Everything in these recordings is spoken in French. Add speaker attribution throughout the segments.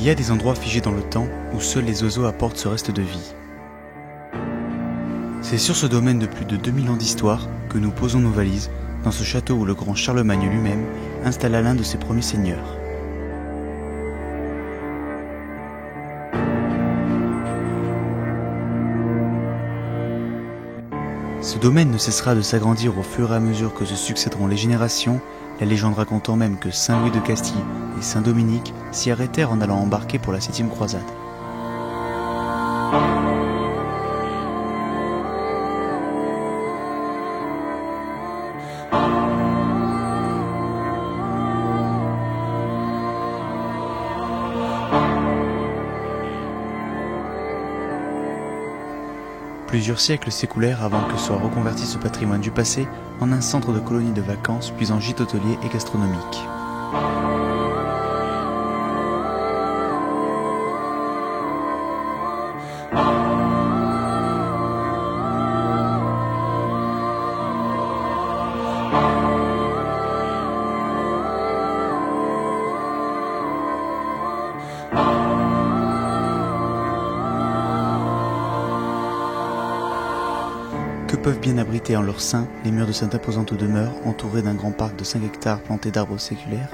Speaker 1: Il y a des endroits figés dans le temps où seuls les oiseaux apportent ce reste de vie. C'est sur ce domaine de plus de 2000 ans d'histoire que nous posons nos valises, dans ce château où le grand Charlemagne lui-même installa l'un de ses premiers seigneurs. Ce domaine ne cessera de s'agrandir au fur et à mesure que se succéderont les générations, la légende racontant même que Saint Louis de Castille et Saint Dominique s'y arrêtèrent en allant embarquer pour la 7e croisade. Plusieurs siècles s'écoulèrent avant que soit reconverti ce patrimoine du passé en un centre de colonie de vacances puis en gîte hôtelier et gastronomique. Que peuvent bien abriter en leur sein les murs de cette imposante demeure entourée d'un grand parc de 5 hectares planté d'arbres séculaires?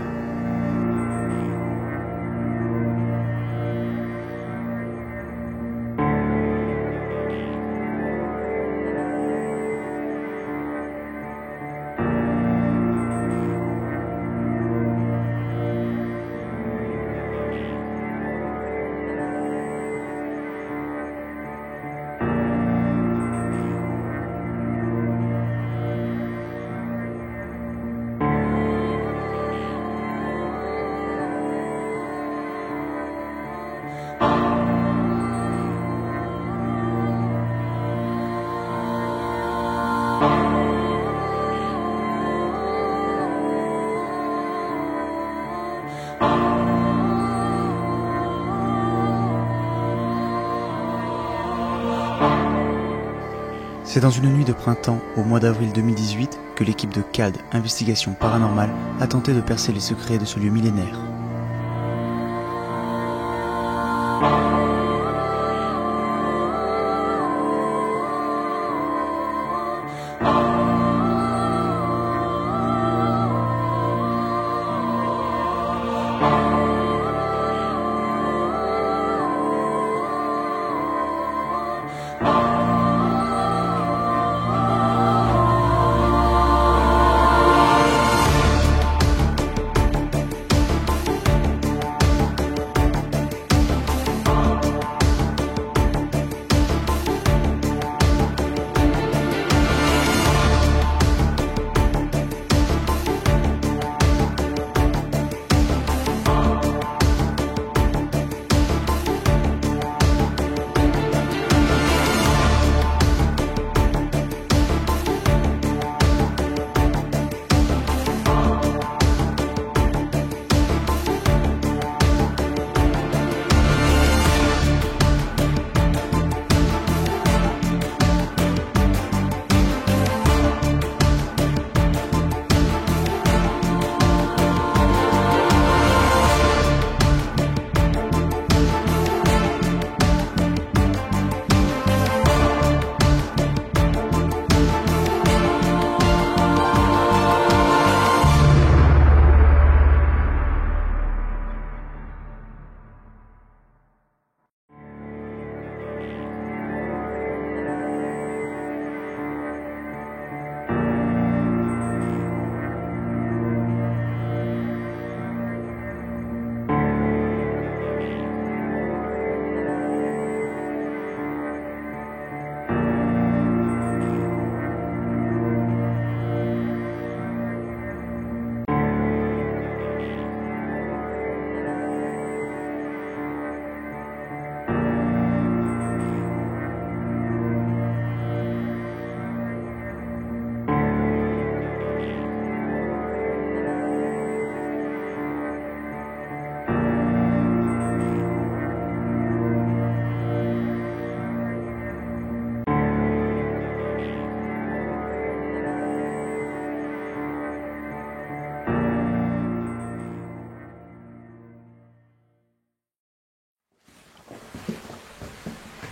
Speaker 1: C'est dans une nuit de printemps, au mois d'avril 2018, que l'équipe de CALD, Investigation Paranormale, a tenté de percer les secrets de ce lieu millénaire.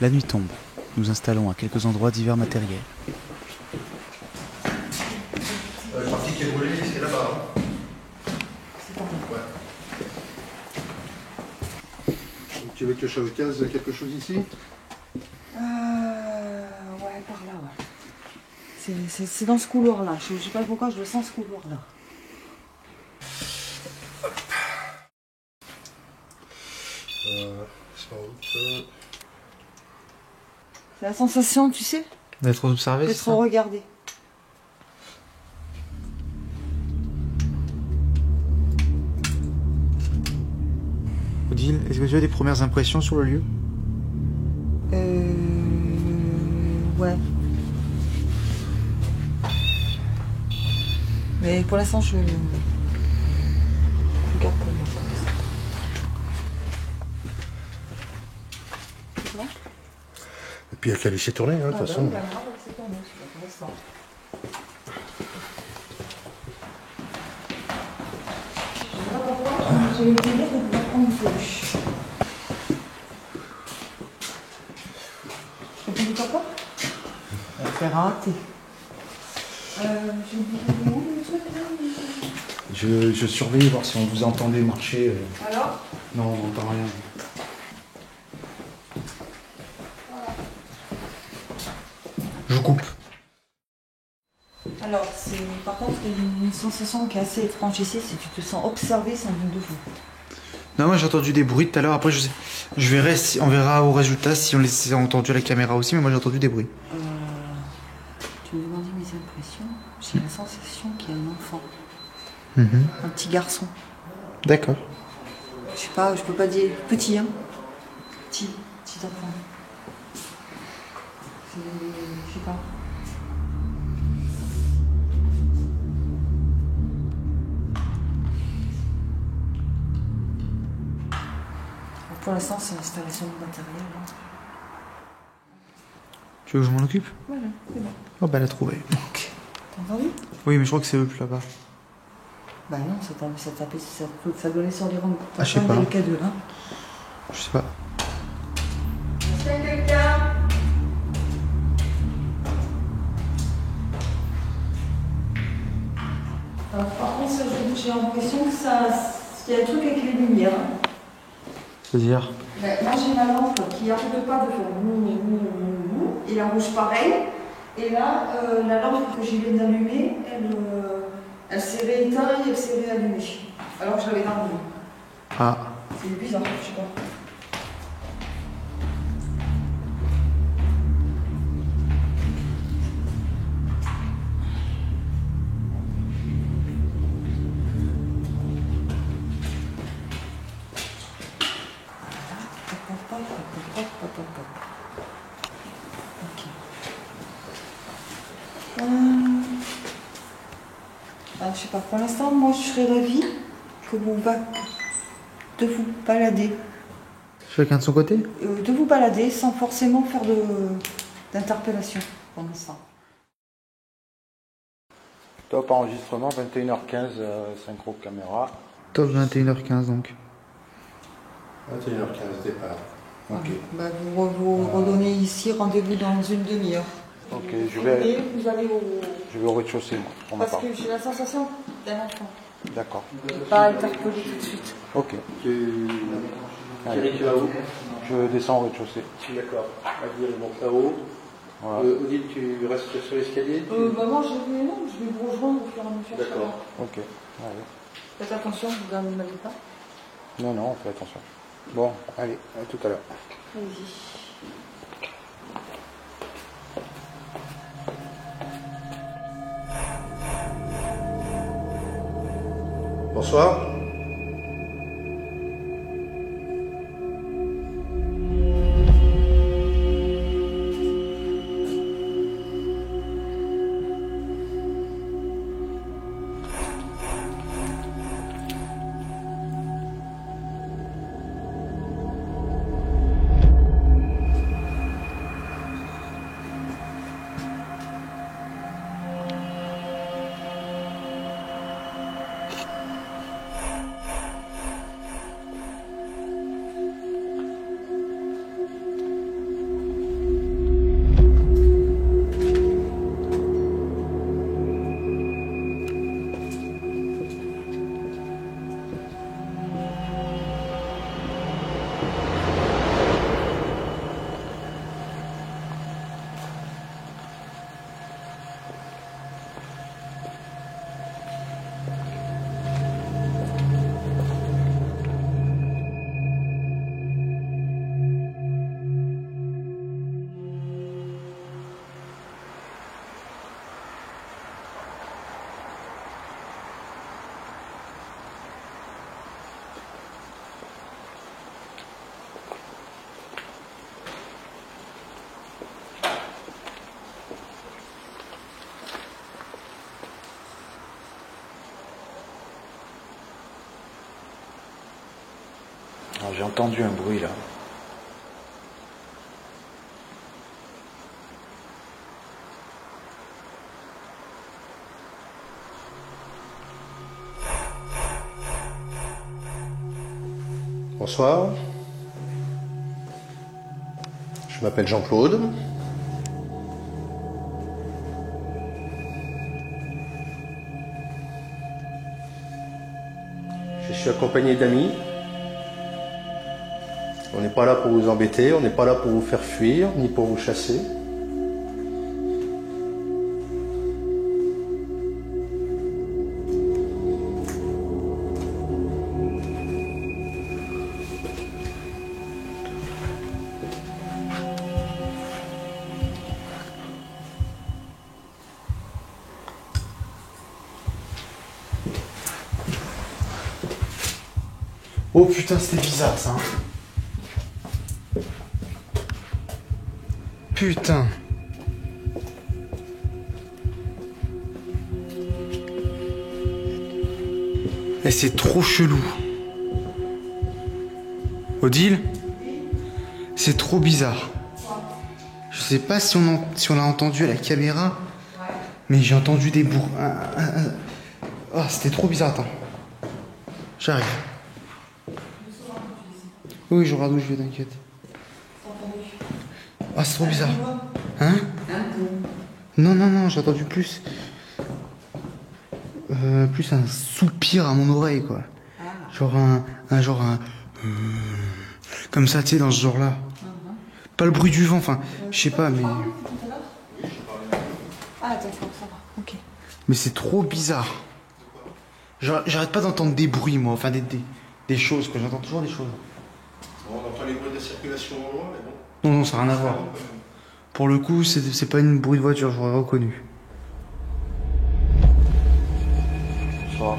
Speaker 1: La nuit tombe. Nous installons à quelques endroits divers matériels.
Speaker 2: La partie qui est brûlée, c'est là-bas. Hein.
Speaker 3: C'est pas bon.
Speaker 2: Ouais. Donc, tu veux que je case quelque chose ici?
Speaker 3: Ouais, par là, ouais. C'est dans ce couloir-là. Je sais pas pourquoi je le sens, ce couloir-là.
Speaker 2: Sans doute.
Speaker 3: C'est la sensation, tu sais,
Speaker 1: D'être observé,
Speaker 3: d'être regardé.
Speaker 1: Odile, est-ce que tu as des premières impressions sur le lieu?
Speaker 3: Ouais. Mais pour l'instant, je garde pour moi. C'est bon?
Speaker 2: Et puis il n'y a qu'à laisser tourner, hein, de toute façon.
Speaker 3: C'est tourné, pour l'instant. J'ai eu le délire de pouvoir prendre une peluche. Tu dis papa? Elle fait rater. J'ai oublié le truc là.
Speaker 2: Je surveille, voir si on vous entendait marcher.
Speaker 3: Alors?
Speaker 2: Non, on n'entend rien. Je coupe.
Speaker 3: Alors, par contre, il y a une sensation qui est assez étrange ici, c'est que tu te sens observé sans une de vous.
Speaker 1: Non, moi j'ai entendu des bruits tout à l'heure. Après, je verrai, on verra au résultat si on les a entendus à la caméra aussi, mais moi j'ai entendu des bruits.
Speaker 3: Tu me demandais mes impressions. J'ai la sensation qu'il y a un enfant,
Speaker 1: Mhm.
Speaker 3: un petit garçon.
Speaker 1: D'accord.
Speaker 3: Je sais pas, je peux pas dire petit, hein. Petit enfant. Je sais pas. Pour l'instant, c'est l'installation de matériel. Hein.
Speaker 1: Tu veux que je m'en occupe?
Speaker 3: Voilà, c'est bon.
Speaker 1: Oh bah elle a trouvé.
Speaker 3: Ok. T'as entendu?
Speaker 1: Oui, mais je crois que c'est eux plus là-bas.
Speaker 3: Bah non, ça donnait sur les rangs.
Speaker 1: Ah, je sais pas.
Speaker 3: Le K2, hein.
Speaker 1: Je sais pas.
Speaker 3: Est-ce qu'il y a quelqu'un? Alors, par contre, j'ai l'impression que qu'il y a un truc avec les lumières.
Speaker 1: C'est-à-dire?
Speaker 3: Ben, moi, j'ai ma lampe qui n'arrête pas de faire mou, et la rouge pareil. Et là, la lampe que j'ai viens d'allumer, elle s'est rééteinte et elle s'est réallumée. Alors que je l'avais dans le lit.
Speaker 1: Ah.
Speaker 3: C'est bizarre, je sais pas. Ok. Je sais pas, pour l'instant, moi je serais ravie de vous balader.
Speaker 1: Chacun de son côté?
Speaker 3: De vous balader sans forcément faire d'interpellation pour l'instant.
Speaker 2: Top enregistrement, 21h15, synchro caméra.
Speaker 1: Top 21h15 donc.
Speaker 2: 21h15 départ. Ok.
Speaker 3: Bah, vous redonnez ici rendez-vous dans une demi-heure.
Speaker 2: Ok,
Speaker 3: Et vous allez
Speaker 2: je vais au rez-de-chaussée, moi, pour ma
Speaker 3: Parce
Speaker 2: part.
Speaker 3: que j'ai la sensation d'un enfant.
Speaker 2: D'accord.
Speaker 3: Pas interpellé tout de suite.
Speaker 2: Ok.
Speaker 4: Thierry, tu vas où?
Speaker 2: Je descends au rez-de-chaussée.
Speaker 4: D'accord. Adil monte là-haut.
Speaker 2: Voilà.
Speaker 4: Odile, tu restes sur l'escalier?
Speaker 3: Bah moi je vais vous rejoindre au fur et à mesure.
Speaker 4: D'accord.
Speaker 2: Ok. Allez.
Speaker 3: Faites attention, vous n'allez pas.
Speaker 2: Non, non, on fait attention. Bon, allez, à tout à l'heure.
Speaker 3: Allez-y.
Speaker 2: Bonsoir.
Speaker 1: j'ai entendu un bruit là.
Speaker 5: Bonsoir. Je m'appelle Jean-Claude. Je suis accompagné d'amis. On n'est pas là pour vous embêter, on n'est pas là pour vous faire fuir, ni pour vous chasser.
Speaker 1: Oh putain, c'était bizarre ça. Putain. Et c'est trop chelou. Odile, c'est trop bizarre. Je sais pas si on l'a entendu à la caméra, mais j'ai entendu des bruits. Ah, c'était trop bizarre. Attends. J'arrive. Oui, je regarde où je vais, t'inquiète. Ah, c'est trop bizarre. Hein? Non, j'ai entendu plus. Plus un soupir à mon oreille, quoi. Genre un. Comme ça, tu sais, dans ce genre-là. Pas le bruit du vent, enfin, je sais pas, mais.
Speaker 3: Ah, d'accord, ça va, ok.
Speaker 1: Mais c'est trop bizarre. J'arrête pas d'entendre des bruits, moi, enfin, des choses, quoi. J'entends toujours des choses.
Speaker 5: On entend les bruits de circulation au loin, mais bon.
Speaker 1: Non, ça n'a rien à voir. Pour le coup, c'est pas une bruit de voiture, j'aurais reconnu.
Speaker 2: Bonsoir.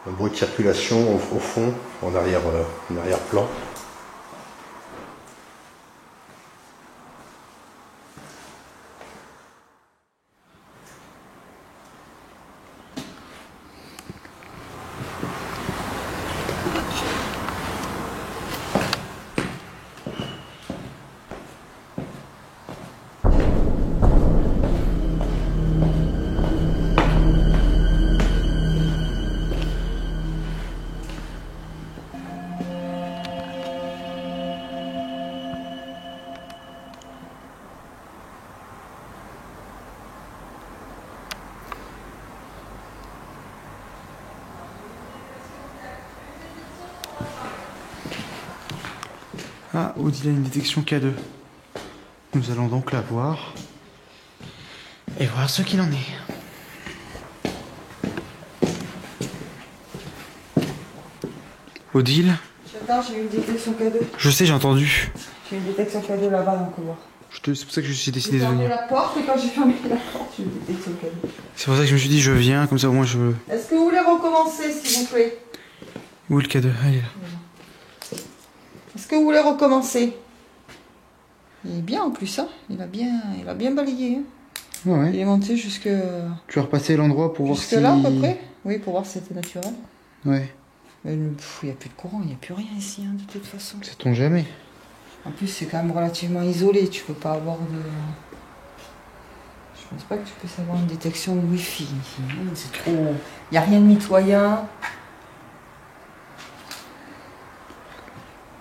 Speaker 5: Un bruit de circulation au fond, en arrière-plan.
Speaker 1: Ah, Odile a une détection K2. Nous allons donc la voir et voir ce qu'il en est. Odile?
Speaker 3: J'attends, j'ai une détection K2.
Speaker 1: Je sais, j'ai entendu.
Speaker 3: J'ai une détection K2 là-bas dans le couloir.
Speaker 1: C'est pour ça que j'ai décidé
Speaker 3: J'ai
Speaker 1: de
Speaker 3: fermé
Speaker 1: venir.
Speaker 3: la porte et quand j'ai fermé la porte, j'ai une détection K2.
Speaker 1: C'est pour ça que je me suis dit, je viens, comme ça au moins je...
Speaker 3: Est-ce que vous voulez recommencer, s'il vous plaît?
Speaker 1: Où est le K2? Ah, il est là.
Speaker 3: Est-ce que vous voulez recommencer? Il est bien en plus, hein. Il a bien balayé. Hein.
Speaker 1: Ouais.
Speaker 3: Il est monté jusque...
Speaker 1: Tu as repassé l'endroit pour voir si...
Speaker 3: Jusque là, à peu près? Oui, pour voir si c'était naturel.
Speaker 1: Ouais.
Speaker 3: Mais il n'y a plus de courant, il n'y a plus rien ici, hein, de toute façon.
Speaker 1: Sait-on jamais?
Speaker 3: En plus, c'est quand même relativement isolé. Tu peux pas avoir de... Je pense pas que tu puisses avoir une détection de Wi-Fi ici. C'est trop... Il n'y a rien de mitoyen.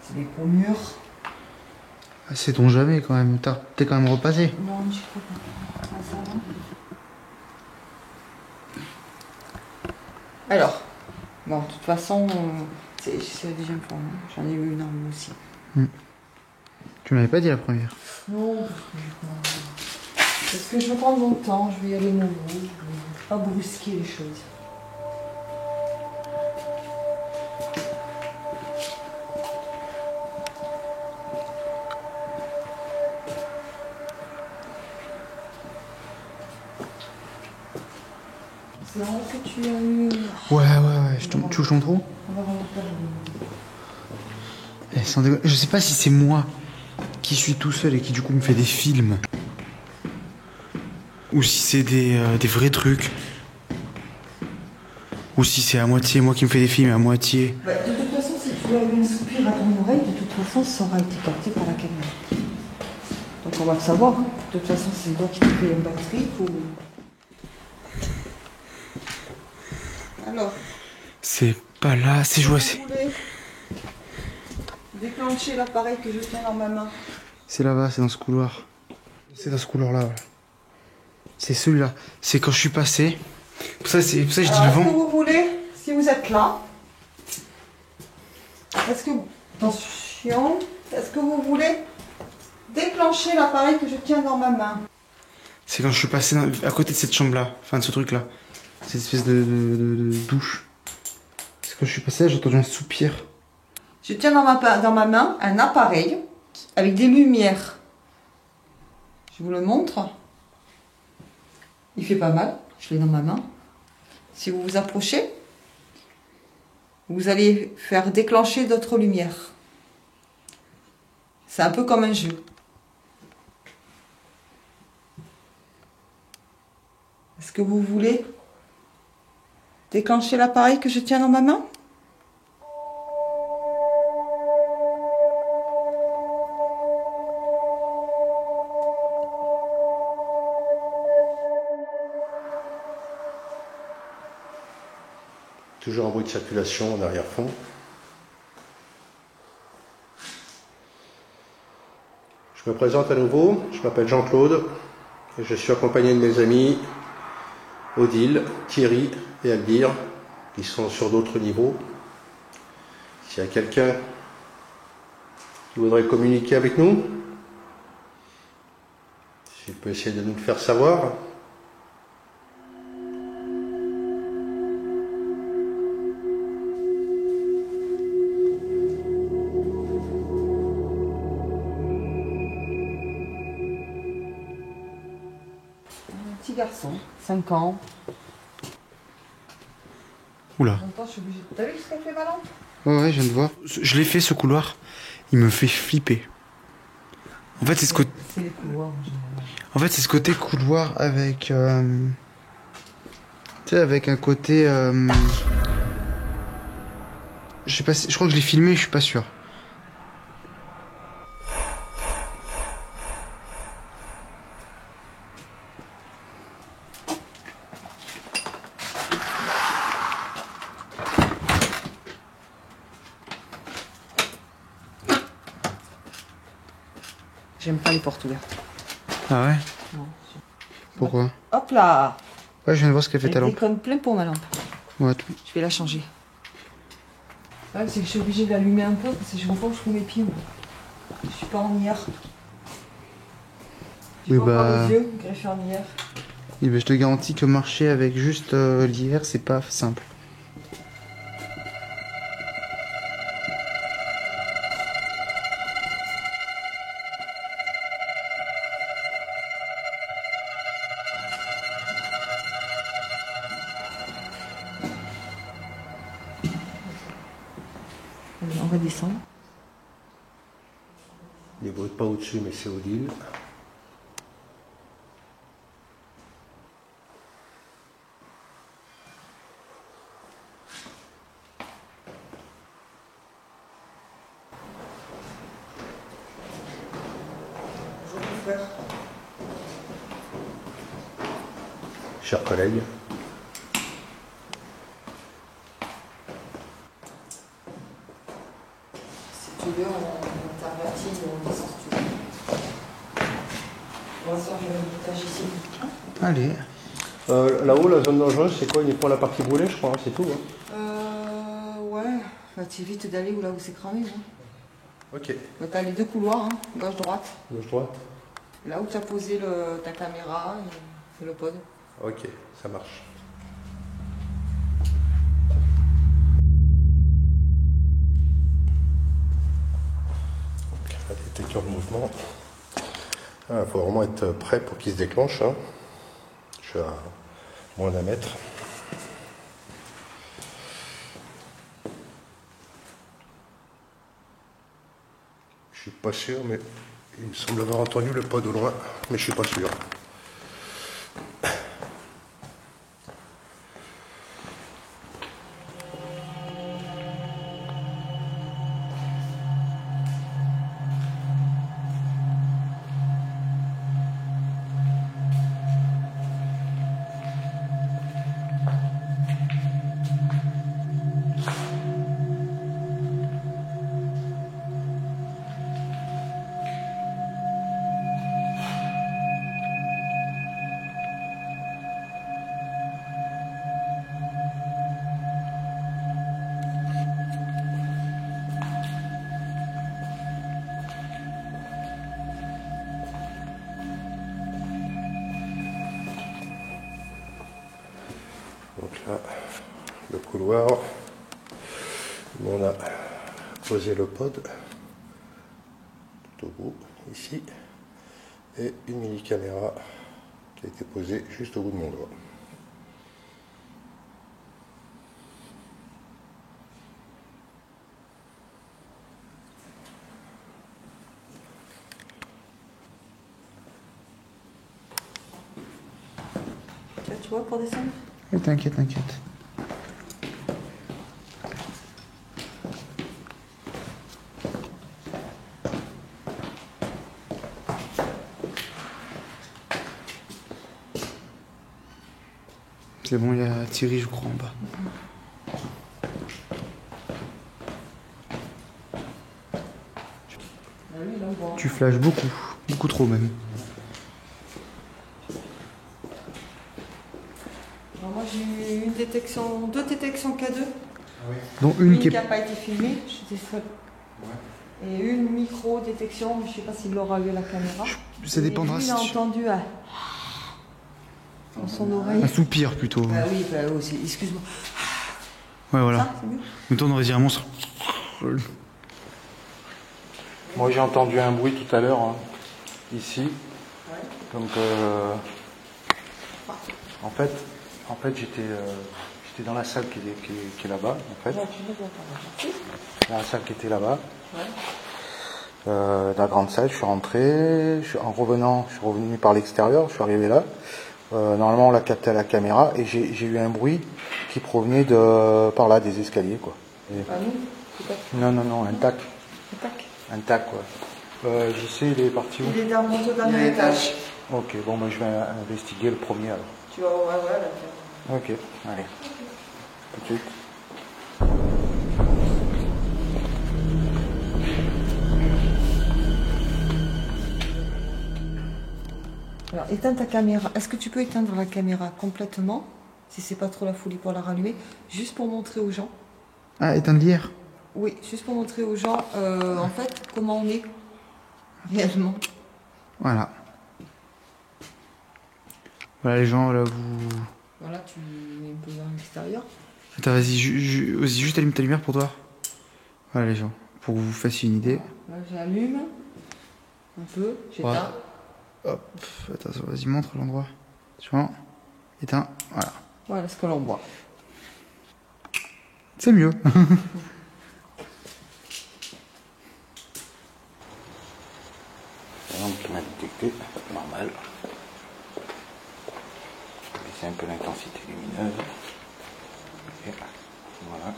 Speaker 3: C'est des gros murs.
Speaker 1: Ah, sait-on jamais quand même. T'es quand même repassé.
Speaker 3: Non, je crois pas. Ah, ça va. Alors, bon, de toute façon, c'est la deuxième fois. Hein. J'en ai eu une en aussi.
Speaker 1: Tu m'avais pas dit la première.
Speaker 3: Non, parce que je veux prendre mon temps, je vais y aller mollo, je vais pas brusquer les choses. C'est marrant que tu as eu...
Speaker 1: Ouais. Tu veux que je te montre où?
Speaker 3: On va vraiment faire
Speaker 1: Je sais pas si c'est moi qui suis tout seul et qui du coup me fait des films. Ou si c'est des vrais trucs. Ou si c'est à moitié moi qui me fais des films à moitié.
Speaker 3: Bah, de toute façon, si tu as eu un soupir à ton oreille, de toute façon, ça aura été capté par la caméra. Donc on va le savoir. Hein. De toute façon, c'est toi qui te fais une batterie ou... Alors,
Speaker 1: C'est pas là, c'est joué.
Speaker 3: vous voulez déclencher l'appareil que je tiens dans ma main.
Speaker 1: C'est là-bas, c'est dans ce couloir. C'est dans ce couloir-là. Ouais. C'est celui-là. C'est quand je suis passé. Pour ça, je dis
Speaker 3: Alors, est-ce que
Speaker 1: devant.
Speaker 3: vous voulez, si vous êtes là, attention, est-ce que vous voulez déclencher l'appareil que je tiens dans ma main?
Speaker 1: C'est quand je suis passé à côté de cette chambre-là. Enfin, de ce truc-là. Cette espèce de douche. C'est quand je suis passé là, j'ai entendu un soupir.
Speaker 3: Je tiens dans ma main un appareil avec des lumières. Je vous le montre. Il fait pas mal. Je l'ai dans ma main. Si vous vous approchez, vous allez faire déclencher d'autres lumières. C'est un peu comme un jeu. Est-ce que vous voulez déclencher l'appareil que je tiens dans ma main ?
Speaker 5: Toujours un bruit de circulation en arrière-fond. Je me présente à nouveau, je m'appelle Jean-Claude et je suis accompagné de mes amis Odile, Thierry et Albir qui sont sur d'autres niveaux. S'il y a quelqu'un qui voudrait communiquer avec nous, s'il peut essayer de nous le faire savoir.
Speaker 3: Petit garçon, 5 ans.
Speaker 1: Oula.
Speaker 3: En même temps, je suis obligée. T'as vu ce qu'elle fait ma lampe ?
Speaker 1: Ouais, je viens de voir. Je l'ai fait ce couloir. Il me fait flipper. En fait, c'est ce côté.
Speaker 3: C'est les couloirs en général.
Speaker 1: En fait, c'est ce côté couloir avec. Tu sais, avec un côté. Je sais pas. Je crois que je l'ai filmé. Je suis pas sûr.
Speaker 3: J'aime pas les portes ouvertes.
Speaker 1: Ah ouais.
Speaker 3: Non.
Speaker 1: Pourquoi?
Speaker 3: Hop là!
Speaker 1: Ouais, je viens de voir ce qu'a fait ta
Speaker 3: Elle
Speaker 1: lampe.
Speaker 3: déconne plein pour ma lampe.
Speaker 1: Ouais.
Speaker 3: Je vais la changer. Ouais, c'est que je suis obligée de l'allumer un peu parce que je vois pas où je trouve mes pieds. Moi. Je suis pas en hier. J'ai
Speaker 1: Oui,
Speaker 3: pas encore
Speaker 1: bah.
Speaker 3: les yeux greffés en hier.
Speaker 1: Eh ben, je te garantis que marcher avec juste l'hiver, c'est pas simple.
Speaker 3: Allez, on va descendre.
Speaker 5: Il ne brûle pas au-dessus, mais c'est Odile.
Speaker 3: faire.
Speaker 5: Chers collègues,
Speaker 3: Si tu veux, on t'invertit, on descend si tu veux. On va se faire un montage ici.
Speaker 1: Allez.
Speaker 5: là-haut, la zone dangereuse, c'est quoi? Uniquement la partie brûlée, je crois, hein, c'est tout. Hein.
Speaker 3: Ouais. Bah, t'évites d'aller où là où c'est cramé. Hein.
Speaker 5: Ok.
Speaker 3: Bah, t'as les deux couloirs, hein, gauche-droite.
Speaker 5: Gauche-droite.
Speaker 3: Là où tu as posé ta caméra et le pod.
Speaker 5: Ok, ça marche. La détecteur de mouvement. Il faut vraiment être prêt pour qu'il se déclenche. Hein. Je suis à moins d'un mètre. Je suis pas sûr, mais il me semble avoir entendu le pod au loin, mais je suis pas sûr. Donc là, le couloir, où on a posé le pod, tout au bout, ici, et une mini-caméra qui a été posée juste au bout de mon doigt.
Speaker 3: Tu vois pour descendre?
Speaker 1: T'inquiète, t'inquiète. C'est bon, il y a Thierry, je crois, en bas.
Speaker 3: Ah oui, là, on voit.
Speaker 1: Tu flashes beaucoup, beaucoup trop même.
Speaker 3: Alors moi j'ai eu deux détections K2.
Speaker 1: Dont une qui
Speaker 3: qui
Speaker 1: est...
Speaker 3: n'a pas été filmée, j'étais seule. Et une micro-détection, mais je ne sais pas s'il aura eu la caméra.
Speaker 1: Ça dépendra
Speaker 3: Et lui,
Speaker 1: si
Speaker 3: il a
Speaker 1: tu...
Speaker 3: entendu dans son oreille.
Speaker 1: Un soupir plutôt.
Speaker 3: Ah oui, bah aussi, excuse-moi.
Speaker 1: Ouais, voilà.
Speaker 3: Ça, c'est mieux.
Speaker 1: Mais toi, on aurait dit un monstre.
Speaker 2: Moi j'ai entendu un bruit tout à l'heure, hein, ici.
Speaker 3: Ouais.
Speaker 2: Donc en fait j'étais dans la salle qui est là-bas, en fait.
Speaker 3: Ouais, tu veux bien faire
Speaker 2: Dans la salle qui était là-bas.
Speaker 3: Ouais.
Speaker 2: Dans la grande salle, je suis rentré, en revenant, je suis revenu par l'extérieur, je suis arrivé là. Normalement on l'a capté à la caméra et j'ai eu un bruit qui provenait par là, des escaliers, quoi. Et...
Speaker 3: Ah nous, peut-être.
Speaker 2: Non, un tac.
Speaker 3: Tac.
Speaker 2: Un tac, quoi. Je sais, il est parti où?
Speaker 3: Il est dans le dernier étage.
Speaker 2: Ok, bon, je vais investiguer le premier alors.
Speaker 3: Tu vas voir, ouais, là.
Speaker 2: Ok, allez. Tout de suite.
Speaker 3: Alors, éteins ta caméra. Est-ce que tu peux éteindre la caméra complètement, si c'est pas trop la folie pour la rallumer, juste pour montrer aux gens?
Speaker 1: Ah, éteindre l'IR.
Speaker 3: Oui, juste pour montrer aux gens, en fait, comment on est réellement.
Speaker 1: Voilà. Voilà les gens, là, vous...
Speaker 3: Voilà, tu mets un peu vers l'extérieur.
Speaker 1: Attends, vas-y, vas-y, juste allume ta lumière pour toi. Voilà les gens, pour que vous fassiez une idée.
Speaker 3: Là, j'allume un peu, j'éteins.
Speaker 1: Voilà. Hop, attends, vas-y, montre l'endroit. Tu vois, éteins, voilà.
Speaker 3: Voilà ce que l'on voit.
Speaker 1: C'est mieux.
Speaker 2: Donc qui m'a détecté, normal. Je vais baisser un peu l'intensité lumineuse. Et voilà.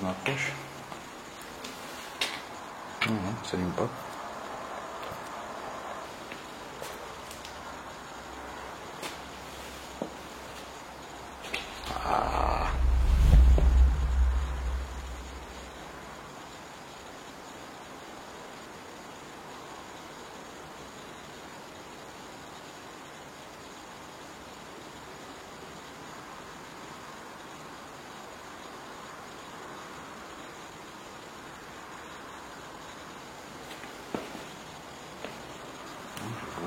Speaker 2: m'approche. Non, non, ça s'allume pas. Ah.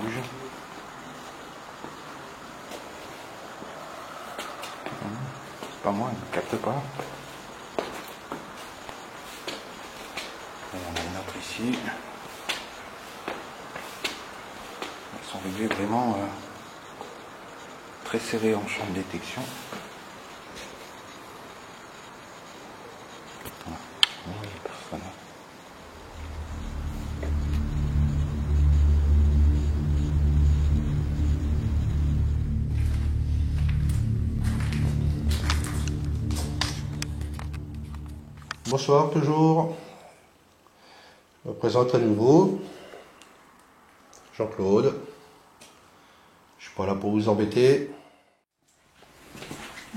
Speaker 2: Bouge. C'est pas moi, il ne capte pas. Et on a une autre ici. Elles sont réglées vraiment très serrées en champ de détection. Voilà. Oui, personne.
Speaker 5: Bonsoir toujours. Je me présente à nouveau. Jean-Claude. Je suis pas là pour vous embêter.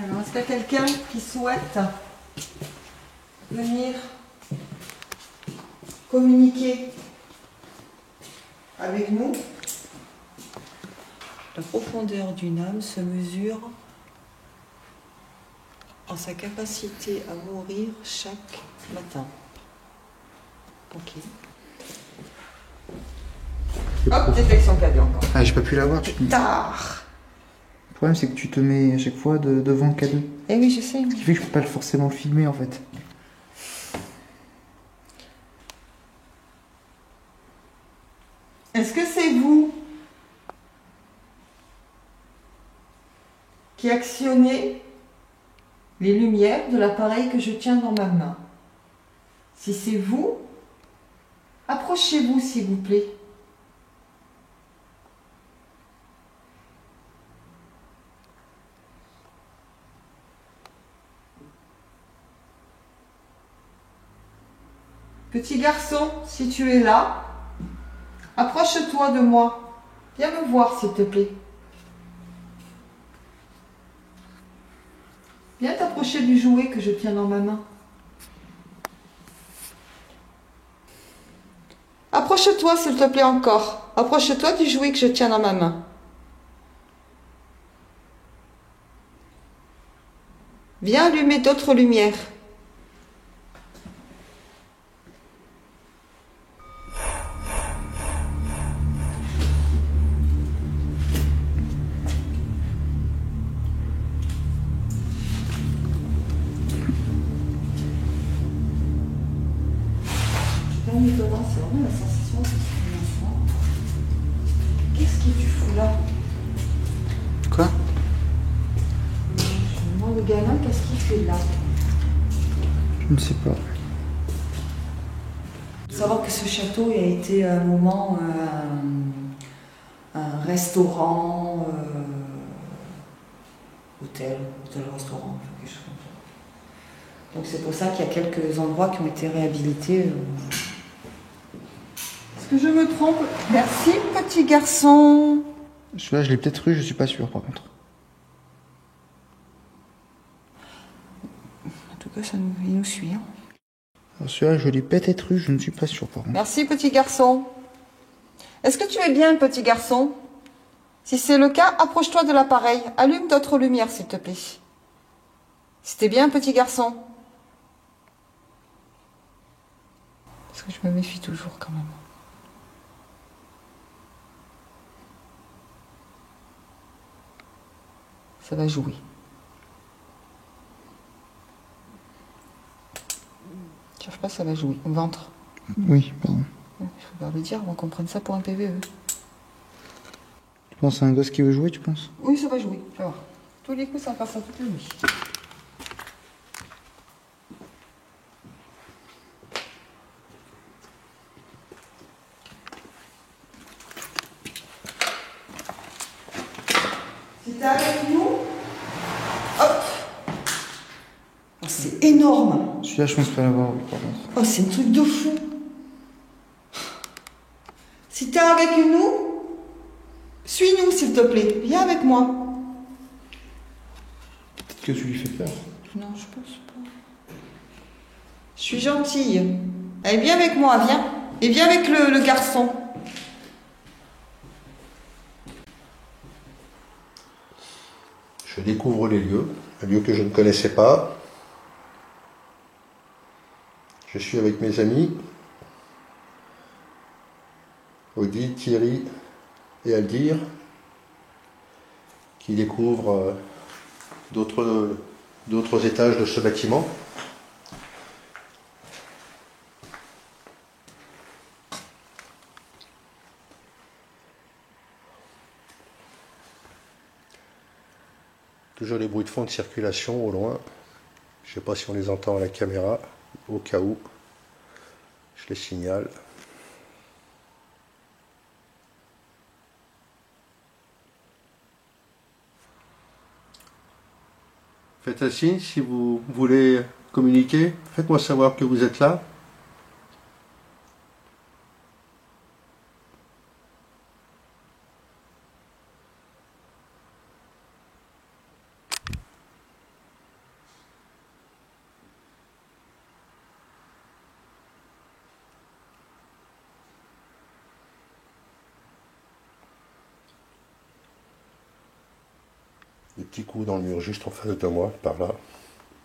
Speaker 3: Alors, est-ce qu'il y a quelqu'un qui souhaite venir communiquer avec nous?
Speaker 6: La profondeur d'une âme se mesure en sa capacité à mourir chaque matin. Ok.
Speaker 3: Hop, détection cadet encore.
Speaker 1: Ah, j'ai pas pu l'avoir.
Speaker 3: Tard.
Speaker 1: Le problème, c'est que tu te mets à chaque fois devant le cadeau.
Speaker 3: Eh oui, je sais.
Speaker 1: Ce qui fait que je peux pas forcément le filmer en fait.
Speaker 3: Est-ce que c'est vous qui actionnez les lumières de l'appareil que je tiens dans ma main? Si c'est vous, approchez-vous s'il vous plaît. Petit garçon, si tu es là, approche-toi de moi. Viens me voir s'il te plaît. Viens t'approcher du jouet que je tiens dans ma main. Approche-toi s'il te plaît encore. Approche-toi du jouet que je tiens dans ma main. Viens allumer d'autres lumières. C'est vraiment étonnant, c'est vraiment la sensation de ce enfant. Qu'est-ce que tu fous là?
Speaker 1: Quoi?
Speaker 3: Je me demande au gamin, qu'est-ce qu'il fait là?
Speaker 1: Je ne sais pas.
Speaker 6: Il faut savoir que ce château a été à un moment un restaurant, hôtel-restaurant, quelque chose comme ça. Donc c'est pour ça qu'il y a quelques endroits qui ont été réhabilités.
Speaker 3: Est-ce que je me trompe? Merci, petit garçon.
Speaker 1: Celui-là, je l'ai peut-être eu, je suis pas sûr par contre.
Speaker 6: En tout cas, il nous suit. Hein.
Speaker 1: Alors celui-là, je l'ai peut-être eu, je ne suis pas sûr par contre.
Speaker 3: Merci, petit garçon. Est-ce que tu es bien, petit garçon? Si c'est le cas, approche-toi de l'appareil. Allume d'autres lumières, s'il te plaît. Si t'es bien, petit garçon.
Speaker 6: Parce que je me méfie toujours quand même. Ça va jouer. Cherche pas, ça va jouer. Au ventre.
Speaker 1: Oui, pardon.
Speaker 6: Il faut pas le dire avant qu'on prenne ça pour un PVE.
Speaker 1: Tu penses à un gosse qui veut jouer, tu penses?
Speaker 3: Oui, ça va jouer. Tu vas voir. Tous les coups, ça passe à toute la nuit. Si t'es avec nous, hop.
Speaker 6: Oh, c'est énorme.
Speaker 1: celui-là, je pense pas l'avoir, oui, par contre.
Speaker 6: Oh, c'est un truc de fou. Si t'es avec nous, suis-nous, s'il te plaît. Viens avec moi.
Speaker 1: Peut-être que tu lui fais peur.
Speaker 6: Non, je pense pas. Je suis gentille. Allez, viens avec moi, viens. Et viens avec le garçon.
Speaker 5: Je découvre les lieux, un lieu que je ne connaissais pas. Je suis avec mes amis, Odile, Thierry et Aldir, qui découvrent d'autres étages de ce bâtiment. Toujours les bruits de fond de circulation au loin. Je ne sais pas si on les entend à la caméra, au cas où. Je les signale. Faites un signe si vous voulez communiquer. Faites-moi savoir que vous êtes là. Des petits coups dans le mur juste en face de moi, par là.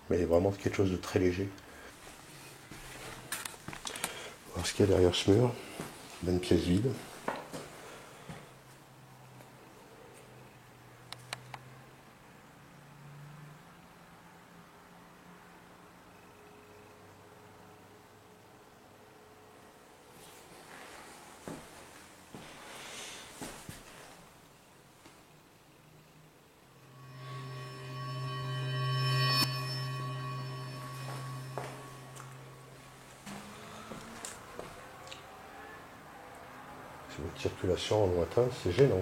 Speaker 5: Mais vraiment quelque chose de très léger. On va voir ce qu'il y a derrière ce mur. Il y a une pièce vide. Une circulation en lointain, c'est gênant.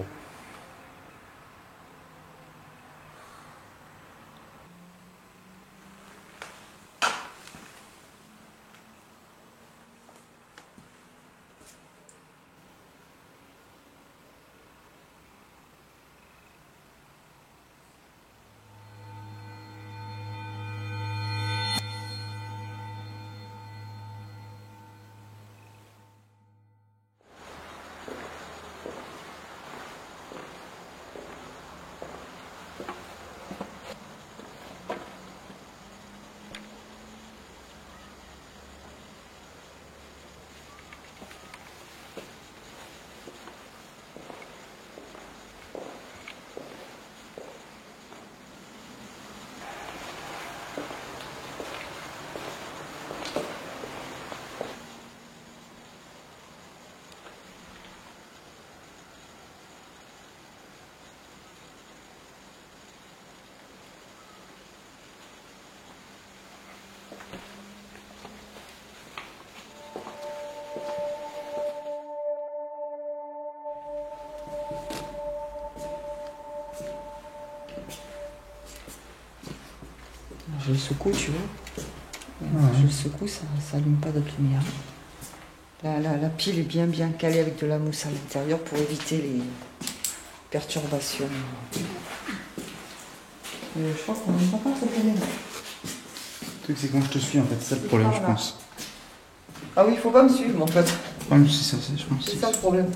Speaker 6: Je le secoue, tu vois. Je le secoue, ça n'allume pas d'autre lumière. La pile est bien calée avec de la mousse à l'intérieur pour éviter les perturbations. Je crois qu'on n'entend pas ce problème.
Speaker 1: Le truc, c'est quand je te suis, en fait, c'est ça le problème, je pense.
Speaker 6: Ah oui, il faut pas me suivre, en fait.
Speaker 1: Ah, mais c'est ça, je pense.
Speaker 6: C'est ça le problème.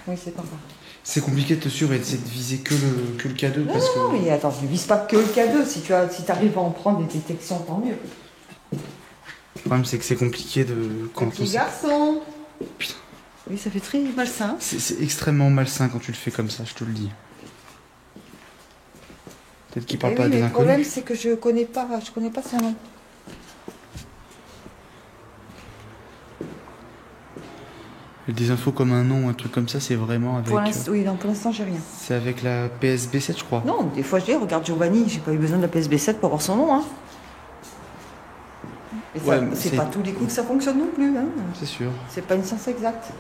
Speaker 6: Oui, c'est pas grave.
Speaker 1: C'est compliqué de te suivre et d'essayer de viser que le K2
Speaker 6: Non,
Speaker 1: parce que...
Speaker 6: non, mais attends, ne vise pas que le K2. Si tu arrives à en prendre des détections, tant mieux.
Speaker 1: Le problème, c'est que c'est compliqué de... Quand
Speaker 6: Petit garçon.
Speaker 1: Putain.
Speaker 6: Oui, ça fait très malsain.
Speaker 1: C'est extrêmement malsain quand tu le fais comme ça, je te le dis. Peut-être qu'il parle pas à des
Speaker 6: Le
Speaker 1: inconnus.
Speaker 6: problème, c'est que je connais pas son nom.
Speaker 1: Des infos comme un nom, un truc comme ça, c'est vraiment avec...
Speaker 6: Oui, non, pour l'instant, j'ai rien.
Speaker 1: C'est avec la PSB7, je crois.
Speaker 6: Non, des fois, je dis, regarde Giovanni, j'ai pas eu besoin de la PSB7 pour avoir son nom. Hein. Et
Speaker 1: Ouais,
Speaker 6: c'est pas tous les coups que ça fonctionne non plus. Hein.
Speaker 1: C'est sûr.
Speaker 6: C'est pas une science exacte.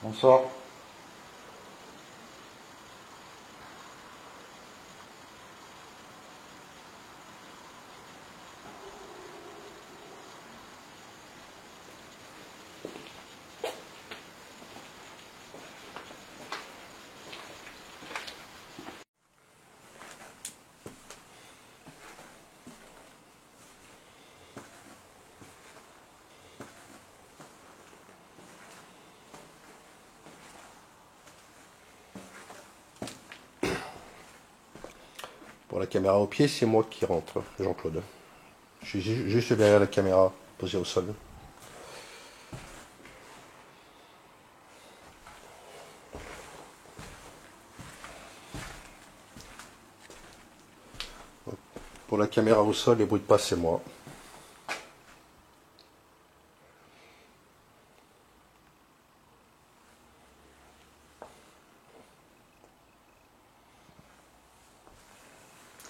Speaker 2: Bonsoir.
Speaker 5: Pour la caméra au pied, c'est moi qui rentre, Jean-Claude. Je suis juste derrière la caméra, posée au sol. Pour la caméra au sol, les bruits de pas, c'est moi.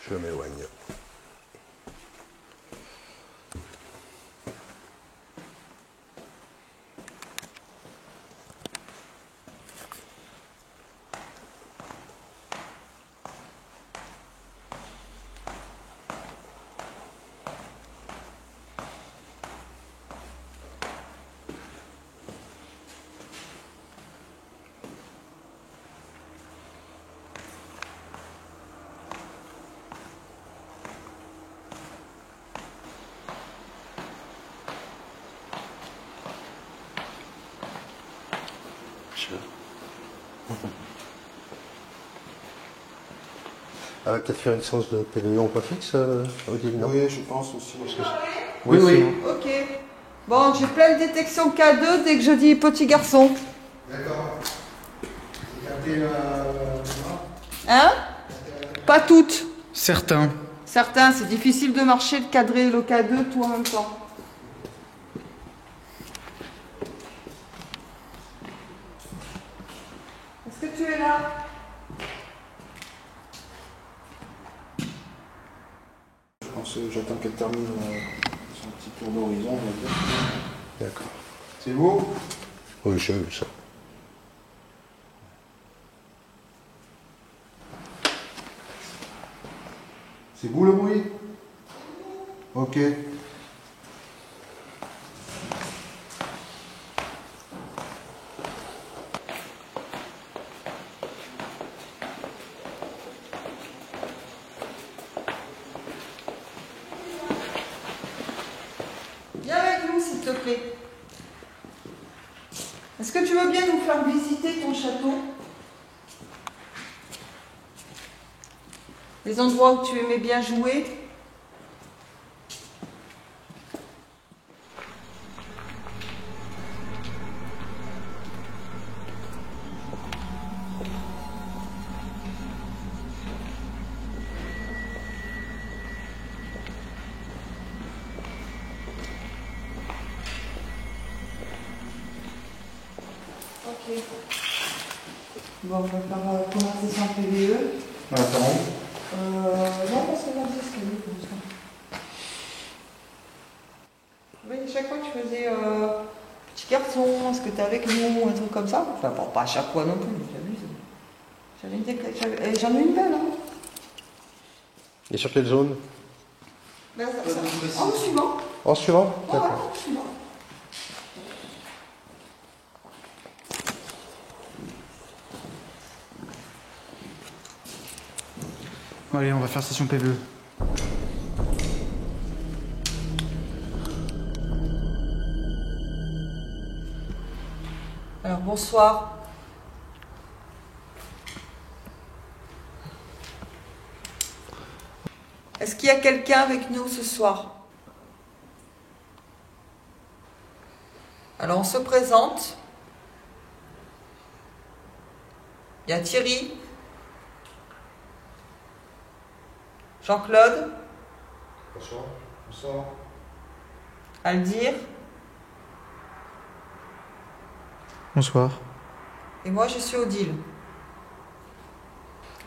Speaker 5: Je m'éloigne. Elle va peut-être faire une séance de PVE en point fixe, Odile, non?
Speaker 2: Oui, je pense aussi.
Speaker 1: Oui, oui.
Speaker 6: Ok. Bon, j'ai plein de détections K2 dès que je dis petit garçon.
Speaker 2: D'accord.
Speaker 6: Hein? Pas toutes.
Speaker 1: Certains.
Speaker 6: Certains, c'est difficile de marcher, de cadrer le K2 tout en même temps. Est-ce que tu es là?
Speaker 2: Je pense que j'attends qu'elle termine son petit tour d'horizon, on va dire.
Speaker 5: D'accord.
Speaker 2: C'est beau?
Speaker 5: Oui, j'ai vu ça.
Speaker 2: C'est vous le bruit? Ok.
Speaker 6: Viens avec nous, s'il te plaît. Est-ce que tu veux bien nous faire visiter ton château? Les endroits où tu aimais bien jouer? Ok. Bon, on va faire commencer sans PVE.
Speaker 2: Attends.
Speaker 6: Non, parce qu'on a des escaliers comme ça. Oui, à chaque fois que tu faisais petit garçon, est-ce que tu es avec nous, un truc comme ça? Enfin, bon, pas à chaque fois non plus, j'abuse. J'en ai une belle, hein.
Speaker 5: Et sur quelle zone?
Speaker 6: Ben, en suivant.
Speaker 5: En suivant?
Speaker 6: Ouais,
Speaker 5: D'accord.
Speaker 6: en suivant.
Speaker 1: Allez, on va faire session PVE.
Speaker 6: Alors, bonsoir. Est-ce qu'il y a quelqu'un avec nous ce soir? Alors, on se présente. Il y a Thierry, Jean-Claude,
Speaker 5: Bonsoir. Bonsoir.
Speaker 6: Aldir,
Speaker 1: Bonsoir.
Speaker 6: et moi je suis Odile.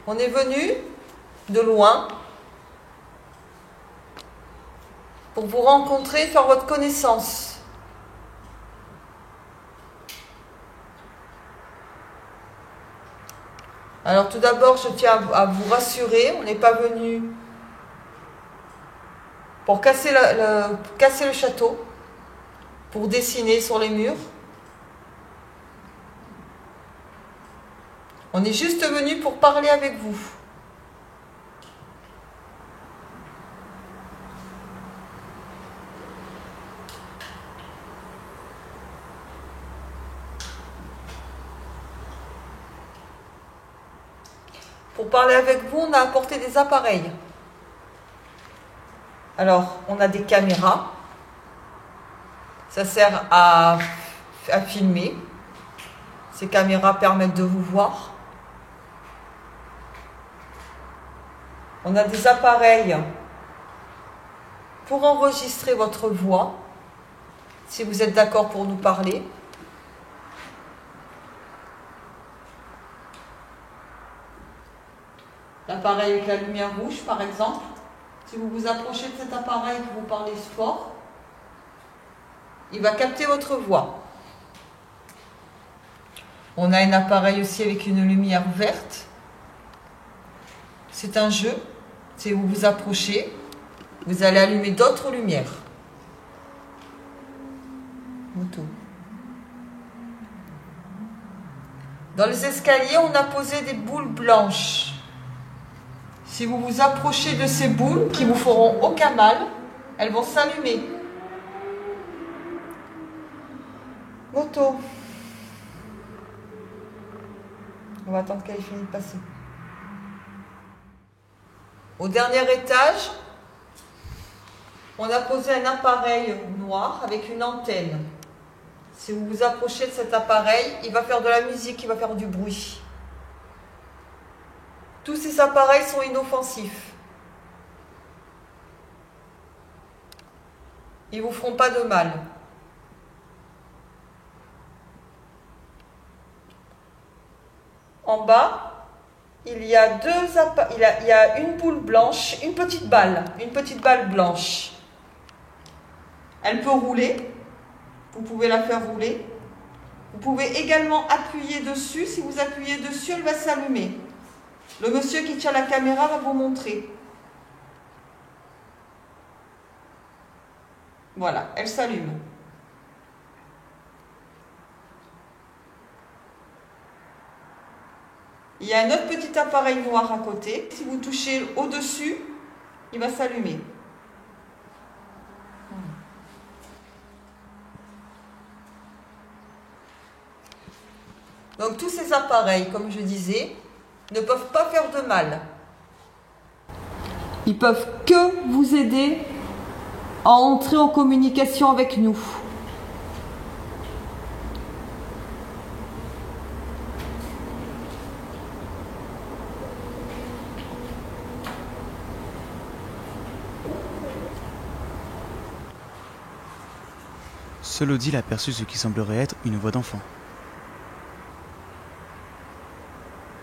Speaker 6: On est venu de loin pour vous rencontrer, faire votre connaissance. Alors tout d'abord, je tiens à vous rassurer, on n'est pas venu pour casser le château, pour dessiner sur les murs. On est juste venu pour parler avec vous. Pour parler avec vous, on a apporté des appareils. Alors, on a des caméras. Ça sert à filmer. Ces caméras permettent de vous voir. On a des appareils pour enregistrer votre voix, si vous êtes d'accord pour nous parler. L'appareil avec la lumière rouge, par exemple. Si vous vous approchez de cet appareil et que vous parlez fort, il va capter votre voix. On a un appareil aussi avec une lumière verte. C'est un jeu. Si vous vous approchez, vous allez allumer d'autres lumières. Moto. Dans les escaliers, on a posé des boules blanches. Si vous vous approchez de ces boules, qui vous feront aucun mal, elles vont s'allumer. Moto. On va attendre qu'elle ait fini de passer. Au dernier étage, on a posé un appareil noir avec une antenne. Si vous vous approchez de cet appareil, il va faire de la musique, il va faire du bruit. Tous ces appareils sont inoffensifs. Ils ne vous feront pas de mal. En bas, il y a une boule blanche, une petite balle blanche. Elle peut rouler. Vous pouvez la faire rouler. Vous pouvez également appuyer dessus. Si vous appuyez dessus, elle va s'allumer. Le monsieur qui tient la caméra va vous montrer. Voilà, elle s'allume. Il y a un autre petit appareil noir à côté. Si vous touchez au-dessus, il va s'allumer. Donc tous ces appareils, comme je disais, ne peuvent pas faire de mal. Ils peuvent que vous aider à entrer en communication avec nous.
Speaker 1: Seul Odile aperçut ce qui semblerait être une voix d'enfant.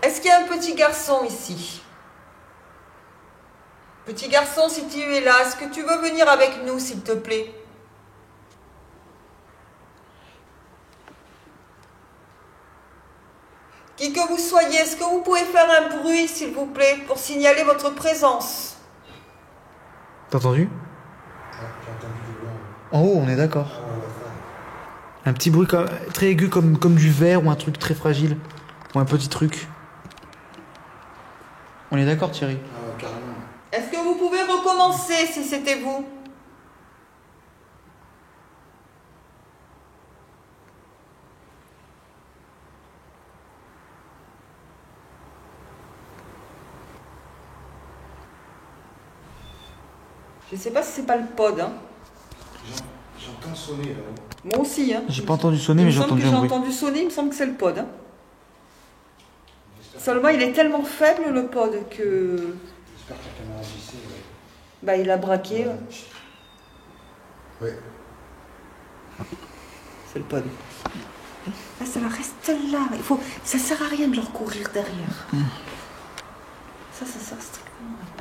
Speaker 6: Est-ce qu'il y a un petit garçon ici? Petit garçon, si tu es là, est-ce que tu veux venir avec nous, s'il te plaît? Qui que vous soyez, est-ce que vous pouvez faire un bruit, s'il vous plaît, pour signaler votre présence?
Speaker 1: T'as entendu?
Speaker 2: J'ai entendu du bruit.
Speaker 1: En haut, on est d'accord. Un petit bruit très aigu comme du verre ou un truc très fragile. Ou un petit truc. On est d'accord, Thierry?
Speaker 2: Carrément.
Speaker 6: Est-ce que vous pouvez recommencer si c'était vous? Je sais pas si c'est pas le pod, hein.
Speaker 2: J'entends sonner là-haut.
Speaker 6: Moi aussi, hein.
Speaker 1: J'ai pas entendu sonner, mais j'ai entendu un bruit.
Speaker 6: J'ai entendu sonner, il me semble que c'est le pod, hein. Seulement, il est tellement faible, le pod, que...
Speaker 2: J'espère que la caméra JC, ouais.
Speaker 6: Bah, il a braqué.
Speaker 2: Ouais.
Speaker 6: C'est le pod. Là, ça reste là. Ça sert à rien de leur courir derrière. Ça sert strictement à rien.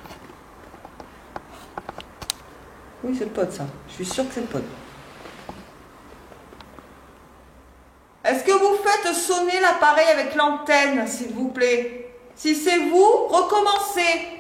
Speaker 6: Oui, c'est le pod, ça. Je suis sûre que c'est le pod. Est-ce que vous faites sonner l'appareil avec l'antenne, s'il vous plaît?
Speaker 3: Si c'est vous, recommencez.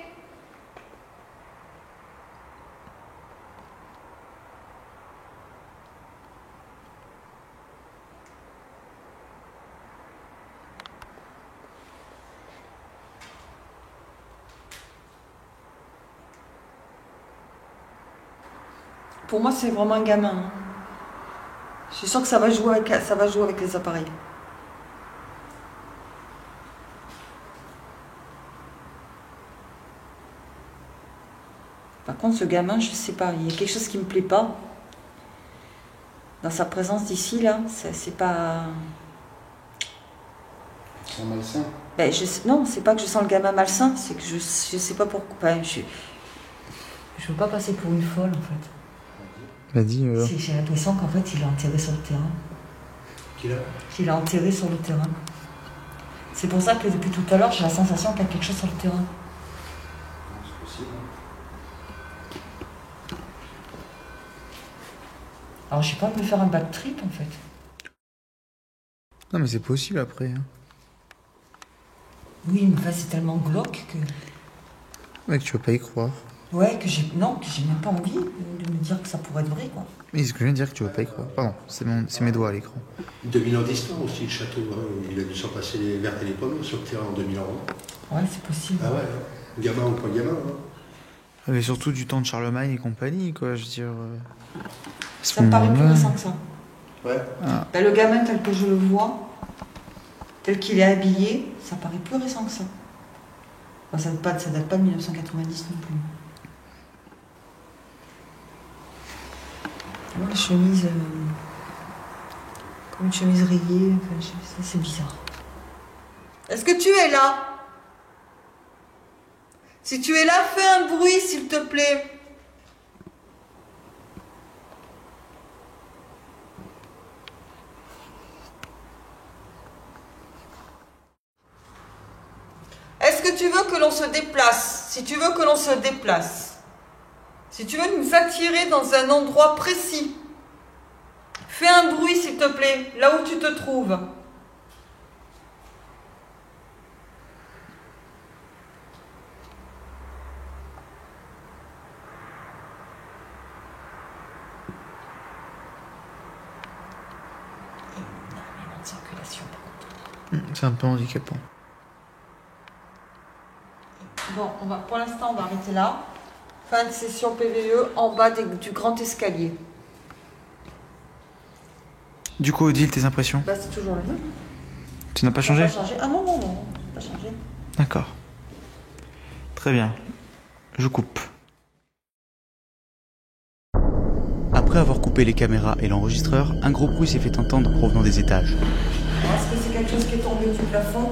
Speaker 3: Pour moi, c'est vraiment un gamin. Hein. Je suis sûre que ça va jouer avec les appareils. Par contre, ce gamin, je sais pas, il y a quelque chose qui me plaît pas. Dans sa présence d'ici, là, c'est pas...
Speaker 2: C'est malsain.
Speaker 3: Ben, non, c'est pas que je sens le gamin malsain, c'est que je sais pas pourquoi. Enfin, je veux pas passer pour une folle, en fait.
Speaker 1: Vas-y.
Speaker 3: J'ai l'impression qu'en fait, il est enterré sur le terrain. Qu'il est enterré sur le terrain. C'est pour ça que depuis tout à l'heure, j'ai la sensation qu'il y a quelque chose sur le terrain.
Speaker 2: C'est possible.
Speaker 3: Alors, je sais pas, me faire un back trip, en fait.
Speaker 1: Non, mais c'est possible après. Hein.
Speaker 3: Oui, mais c'est tellement glauque que...
Speaker 1: Mec, tu vas pas y croire.
Speaker 3: Ouais, que j'ai même pas envie de me dire que ça pourrait être vrai, quoi.
Speaker 1: Mais ce que je viens de dire, que tu vas pas y croire. Pardon, c'est mes doigts à l'écran.
Speaker 5: 2000 ans d'histoire aussi, le château. Hein. Il a dû s'en passer les vertes et les pommes sur le terrain en 2000 ans.
Speaker 3: Ouais, c'est possible.
Speaker 5: Ah ouais, hein. Gamin ou pas gamin. Hein.
Speaker 1: Mais surtout du temps de Charlemagne et compagnie, quoi, je veux dire...
Speaker 3: Ça me paraît plus récent que ça.
Speaker 5: Ouais.
Speaker 1: Ah.
Speaker 3: Ben, le gamin tel que je le vois, tel qu'il est habillé, ça paraît plus récent que ça. Enfin, ça date pas de 1990 non plus. La chemise, comme une chemise rayée, enfin, c'est bizarre. Est-ce que tu es là? Si tu es là, fais un bruit s'il te plaît. Est-ce que tu veux que l'on se déplace? Si tu veux que l'on se déplace. Si tu veux nous attirer dans un endroit précis, fais un bruit s'il te plaît, là où tu te trouves. Énormément de circulation par contre.
Speaker 1: C'est un peu handicapant.
Speaker 3: Bon, pour l'instant, on va arrêter là. Fin de session PVE en bas du grand escalier.
Speaker 1: Du coup, Odile, tes impressions?
Speaker 3: Bah, c'est toujours le même.
Speaker 1: Tu n'as pas changé?
Speaker 3: Ah non, pas changé.
Speaker 1: D'accord. Très bien. Je coupe. Après avoir coupé les caméras et l'enregistreur, un gros bruit s'est fait entendre provenant des étages.
Speaker 3: Est-ce que c'est quelque chose qui est tombé du plafond?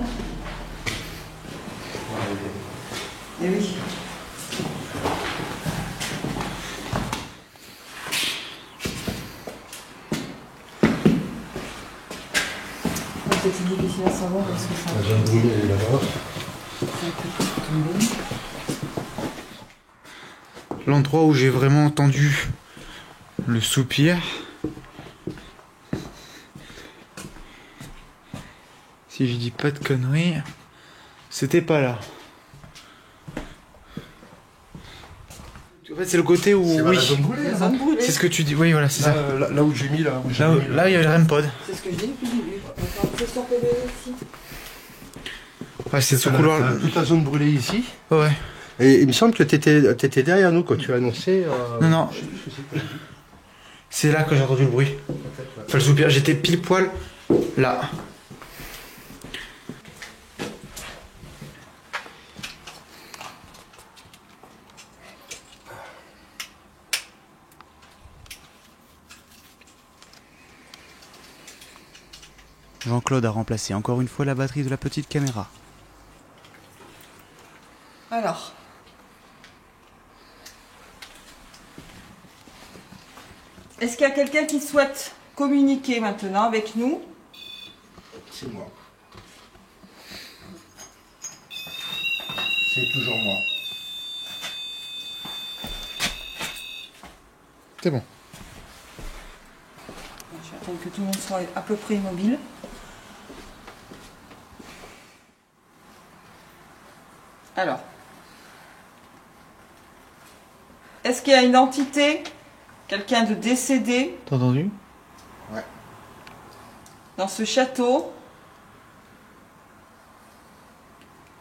Speaker 3: Eh oui. C'est difficile à savoir parce que ça
Speaker 5: J'ai un brûlé là-bas.
Speaker 1: L'endroit où j'ai vraiment entendu le soupir, si je dis pas de conneries, c'était pas là. En fait, c'est le côté où...
Speaker 5: C'est
Speaker 1: oui,
Speaker 5: la zone brûlée.
Speaker 1: c'est ce que tu dis. Oui, voilà, c'est ça.
Speaker 5: Là où j'ai mis, là.
Speaker 1: Là, il y a le REM-pod.
Speaker 3: C'est ce que je dis depuis le début. C'est sur PVE ici.
Speaker 1: Ouais, c'est ce couloir.
Speaker 5: Toute la zone brûlée ici.
Speaker 1: Ouais.
Speaker 5: Et il me semble que t'étais derrière nous quand tu as annoncé.
Speaker 1: Non. C'est là que j'ai entendu le bruit. Enfin, le soupir. J'étais pile poil là. Jean-Claude a remplacé encore une fois la batterie de la petite caméra.
Speaker 3: Alors. Est-ce qu'il y a quelqu'un qui souhaite communiquer maintenant avec nous?
Speaker 5: C'est moi. C'est toujours moi.
Speaker 1: C'est bon.
Speaker 3: Je vais attendre que tout le monde soit à peu près immobile.
Speaker 6: Alors, est-ce qu'il y a une entité, quelqu'un de décédé
Speaker 1: T'as entendu?
Speaker 2: Ouais.
Speaker 6: dans ce château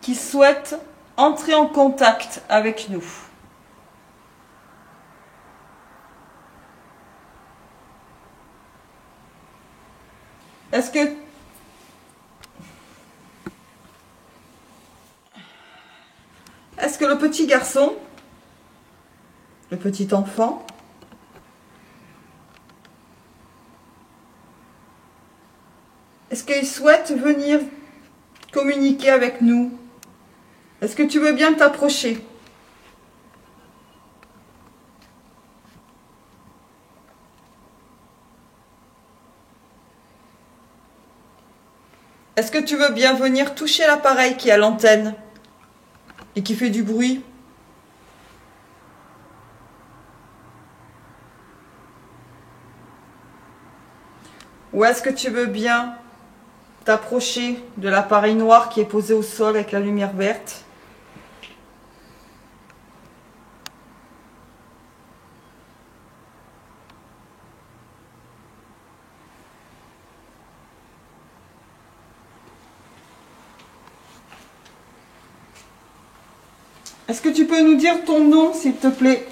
Speaker 6: qui souhaite entrer en contact avec nous? Est-ce que le petit garçon, le petit enfant, est-ce qu'il souhaite venir communiquer avec nous? Est-ce que tu veux bien t'approcher? Est-ce que tu veux bien venir toucher l'appareil qui est à l'antenne et qui fait du bruit? Ou est-ce que tu veux bien t'approcher de l'appareil noir qui est posé au sol avec la lumière verte? Est-ce que tu peux nous dire ton nom, s'il te plaît?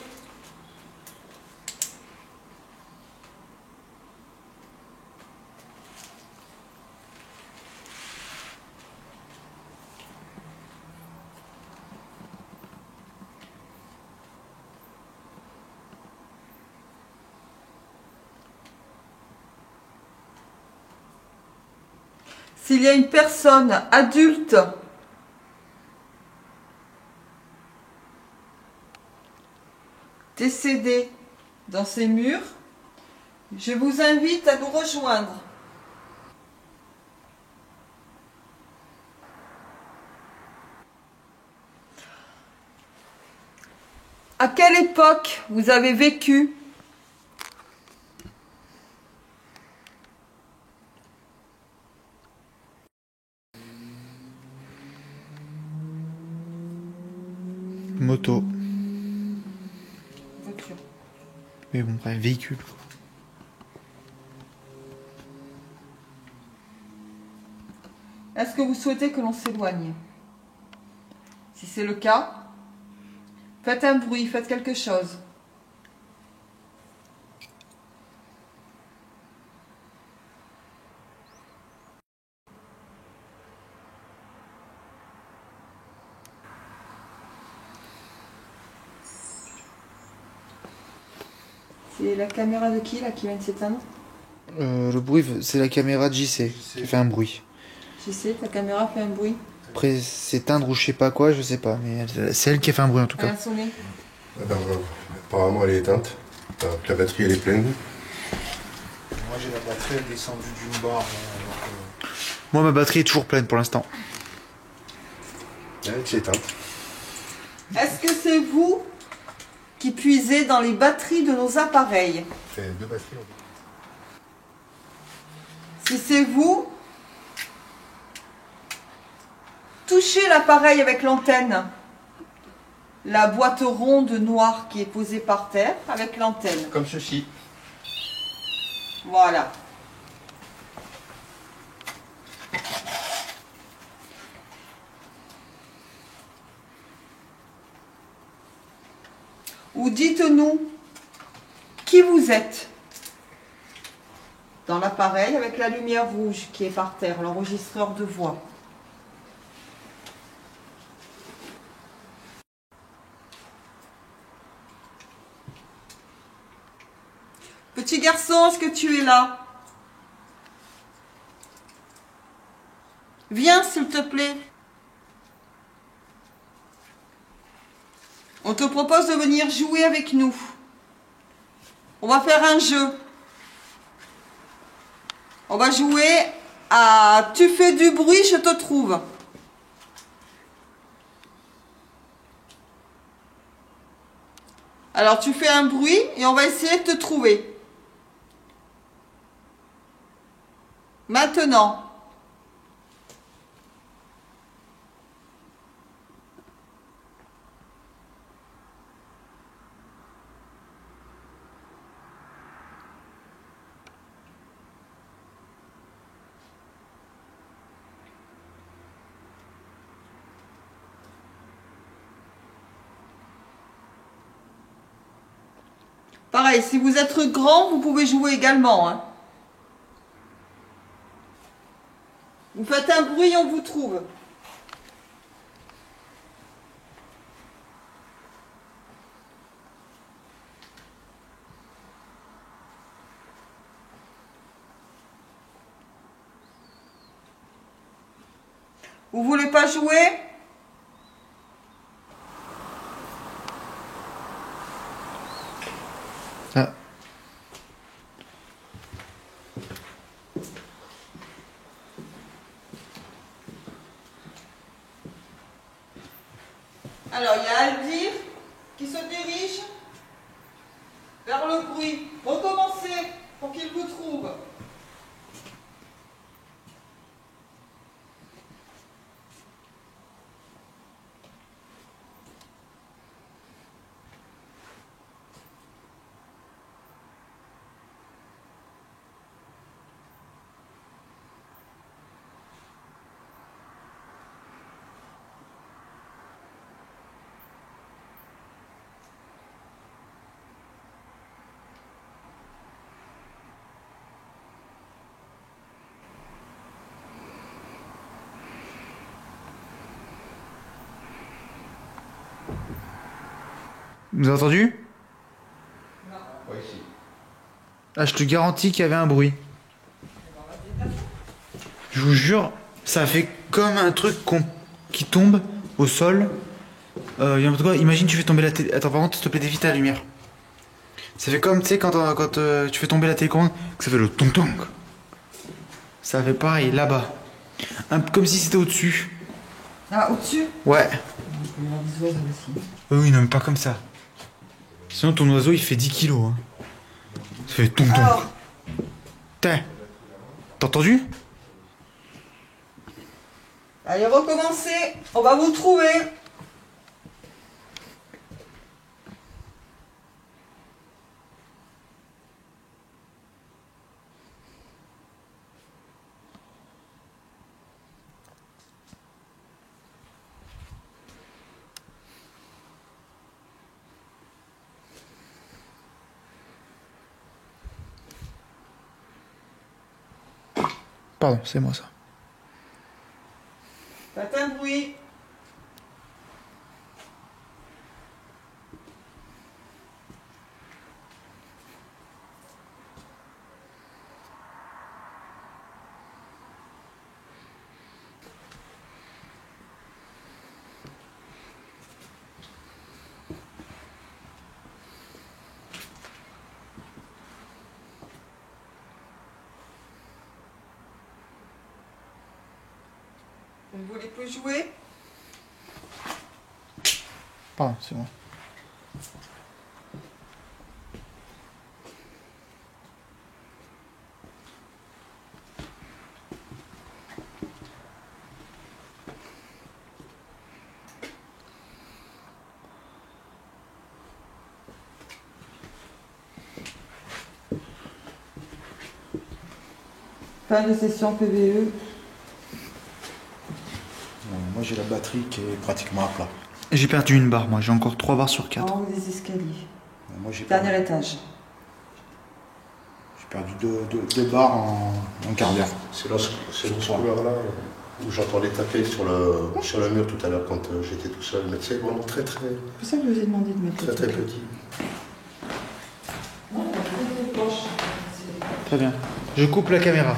Speaker 6: S'il y a une personne adulte décédée dans ces murs, je vous invite à nous rejoindre. À quelle époque vous avez vécu?
Speaker 1: Moto.
Speaker 6: Voiture.
Speaker 1: Mais bon, bref, véhicule.
Speaker 6: Est-ce que vous souhaitez que l'on s'éloigne? Si c'est le cas, faites un bruit, faites quelque chose. C'est la caméra de qui là qui vient de s'éteindre?
Speaker 1: Le bruit, c'est la caméra de JC qui fait un bruit.
Speaker 6: Je sais, ta caméra fait un bruit.
Speaker 1: Après, s'éteindre ou je sais pas quoi, je sais pas. Mais c'est elle qui a fait un bruit en tout
Speaker 6: Elle
Speaker 1: cas.
Speaker 6: a sonné.
Speaker 5: Apparemment, elle est éteinte. La batterie, elle est pleine.
Speaker 2: Moi j'ai la batterie elle est descendue d'une barre.
Speaker 1: Moi, ma batterie est toujours pleine pour l'instant.
Speaker 5: Elle est éteinte.
Speaker 6: Est-ce que c'est vous qui puisez dans les batteries de nos appareils?
Speaker 5: C'est 2 batteries.
Speaker 6: Si c'est vous, touchez l'appareil avec l'antenne. La boîte ronde noire qui est posée par terre avec l'antenne.
Speaker 5: Comme ceci.
Speaker 6: Voilà. Ou dites-nous qui vous êtes dans l'appareil avec la lumière rouge qui est par terre, l'enregistreur de voix. Petit garçon, est-ce que tu es là? Viens, s'il te plaît. On te propose de venir jouer avec nous. On va faire un jeu. On va jouer à tu fais du bruit, je te trouve. Alors tu fais un bruit et on va essayer de te trouver. Maintenant. Pareil, si vous êtes grand, vous pouvez jouer également. Hein. Vous faites un bruit, on vous trouve. Vous voulez pas jouer?
Speaker 1: Ah.
Speaker 6: Alors, il y a Aldir qui se dirige vers le bruit. Recommencez pour qu'il vous trouve.
Speaker 1: Vous avez entendu?
Speaker 5: Oui, ici.
Speaker 1: Ah, je te garantis qu'il y avait un bruit. Je vous jure, ça a fait comme un truc qui tombe au sol. Imagine tu fais tomber la télé. Attends, par contre, s'il te plaît, dévie ta lumière. Ça fait comme, tu sais, quand tu fais tomber la télécommande, que ça fait le tong-tong. Ça fait pareil, là-bas. Comme si c'était au-dessus.
Speaker 6: Ah, au-dessus?
Speaker 1: Ouais.
Speaker 6: Il y a des oiseaux aussi.
Speaker 1: Oui, non, mais pas comme ça. Sinon, ton oiseau, il fait 10 kilos. Hein. Ça fait tong-tong.
Speaker 6: Alors,
Speaker 1: T'as entendu?
Speaker 6: allez, recommencez. On va vous trouver.
Speaker 1: Pardon, c'est moi ça.
Speaker 6: Faites un bruit. Vous ne voulez plus jouer?
Speaker 1: Pardon, c'est moi.
Speaker 6: Fin de session PVE.
Speaker 2: Moi j'ai la batterie qui est pratiquement à plat.
Speaker 1: J'ai perdu une barre, moi. J'ai encore 3 barres sur 4.
Speaker 6: En haut des escaliers.
Speaker 2: Moi j'ai
Speaker 6: Dernier étage.
Speaker 2: perdu deux barres en un quart d'heure.
Speaker 5: C'est dans ce couloir-là où j'entendais taper sur le mur tout à l'heure quand j'étais tout seul. Mais c'est vraiment très très
Speaker 6: C'est pour ça que je vous ai demandé de mettre
Speaker 5: très très petit.
Speaker 1: Très bien. Je coupe la caméra.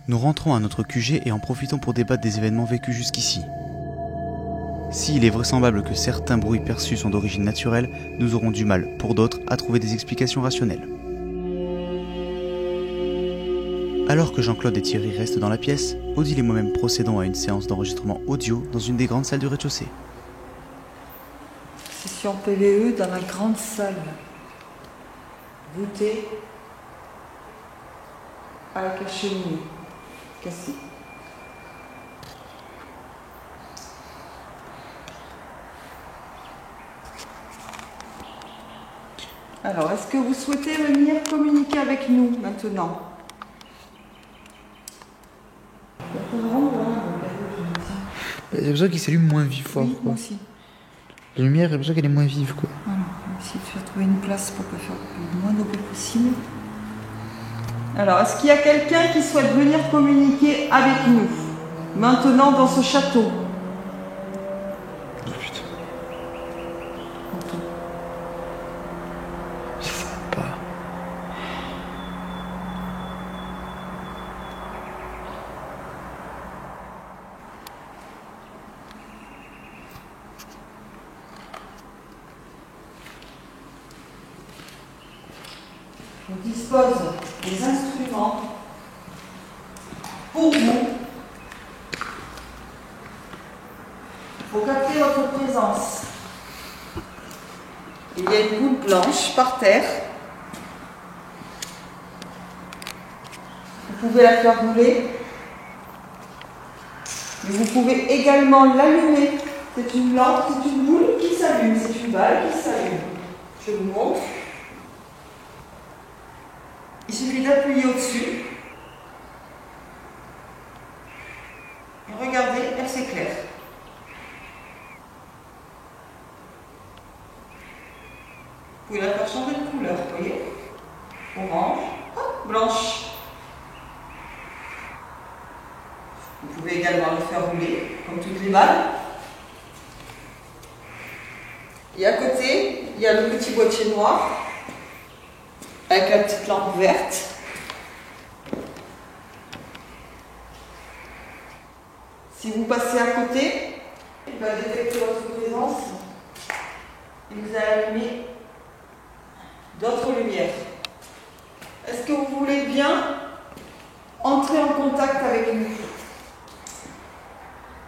Speaker 7: Nous rentrons à notre QG et en profitons pour débattre des événements vécus jusqu'ici. S'il est vraisemblable que certains bruits perçus sont d'origine naturelle, nous aurons du mal, pour d'autres, à trouver des explications rationnelles. Alors que Jean-Claude et Thierry restent dans la pièce, Odile et moi-même procédons à une séance d'enregistrement audio dans une des grandes salles du rez-de-chaussée.
Speaker 6: Session PVE dans la grande salle. Voûtée avec la cheminée cassée. Alors, est-ce que vous souhaitez venir communiquer avec nous maintenant?
Speaker 1: J'ai besoin qu'il s'allume moins vif fort.
Speaker 6: Oui,
Speaker 1: Quoi.
Speaker 6: moi aussi.
Speaker 1: La lumière, j'ai besoin qu'elle est moins vive. Quoi.
Speaker 6: Voilà, essayer de faire trouver une place pour pas faire le moins de bruit possible. Alors, est-ce qu'il y a quelqu'un qui souhaite venir communiquer avec nous maintenant dans ce château?
Speaker 1: Oh putain. Je sais pas.
Speaker 6: Je dispose des instruments pour vous. Pour capter votre présence. Il y a une boule blanche par terre. Vous pouvez la faire rouler. Mais vous pouvez également l'allumer. C'est une lampe, c'est une boule qui s'allume, c'est une balle qui s'allume. Je vous montre. Il suffit d'appuyer au-dessus. Et regardez, elle s'éclaire. Vous pouvez la faire changer de couleur, vous voyez. Orange, hop, blanche. Vous pouvez également le faire rouler, comme toutes les balles. Et à côté, il y a le petit boîtier noir, avec la petite lampe verte. Si vous passez à côté, il va détecter votre présence et vous allez allumer d'autres lumières. Est-ce que vous voulez bien entrer en contact avec nous?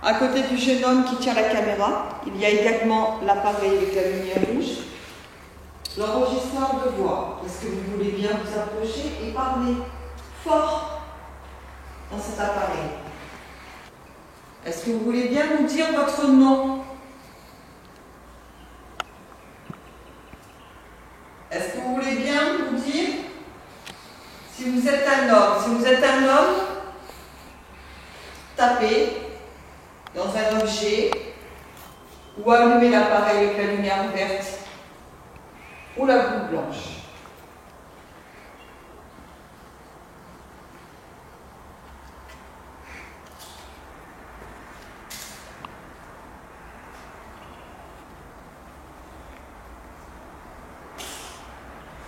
Speaker 6: À côté du jeune homme qui tient la caméra, il y a également l'appareil avec la lumière rouge. L'enregistreur de voix. Est-ce que vous voulez bien vous approcher et parler fort dans cet appareil? Est-ce que vous voulez bien nous dire votre nom? Est-ce que vous voulez bien nous dire si vous êtes un homme? Si vous êtes un homme, tapez dans un objet ou allumez l'appareil avec la lumière verte ou la boule blanche.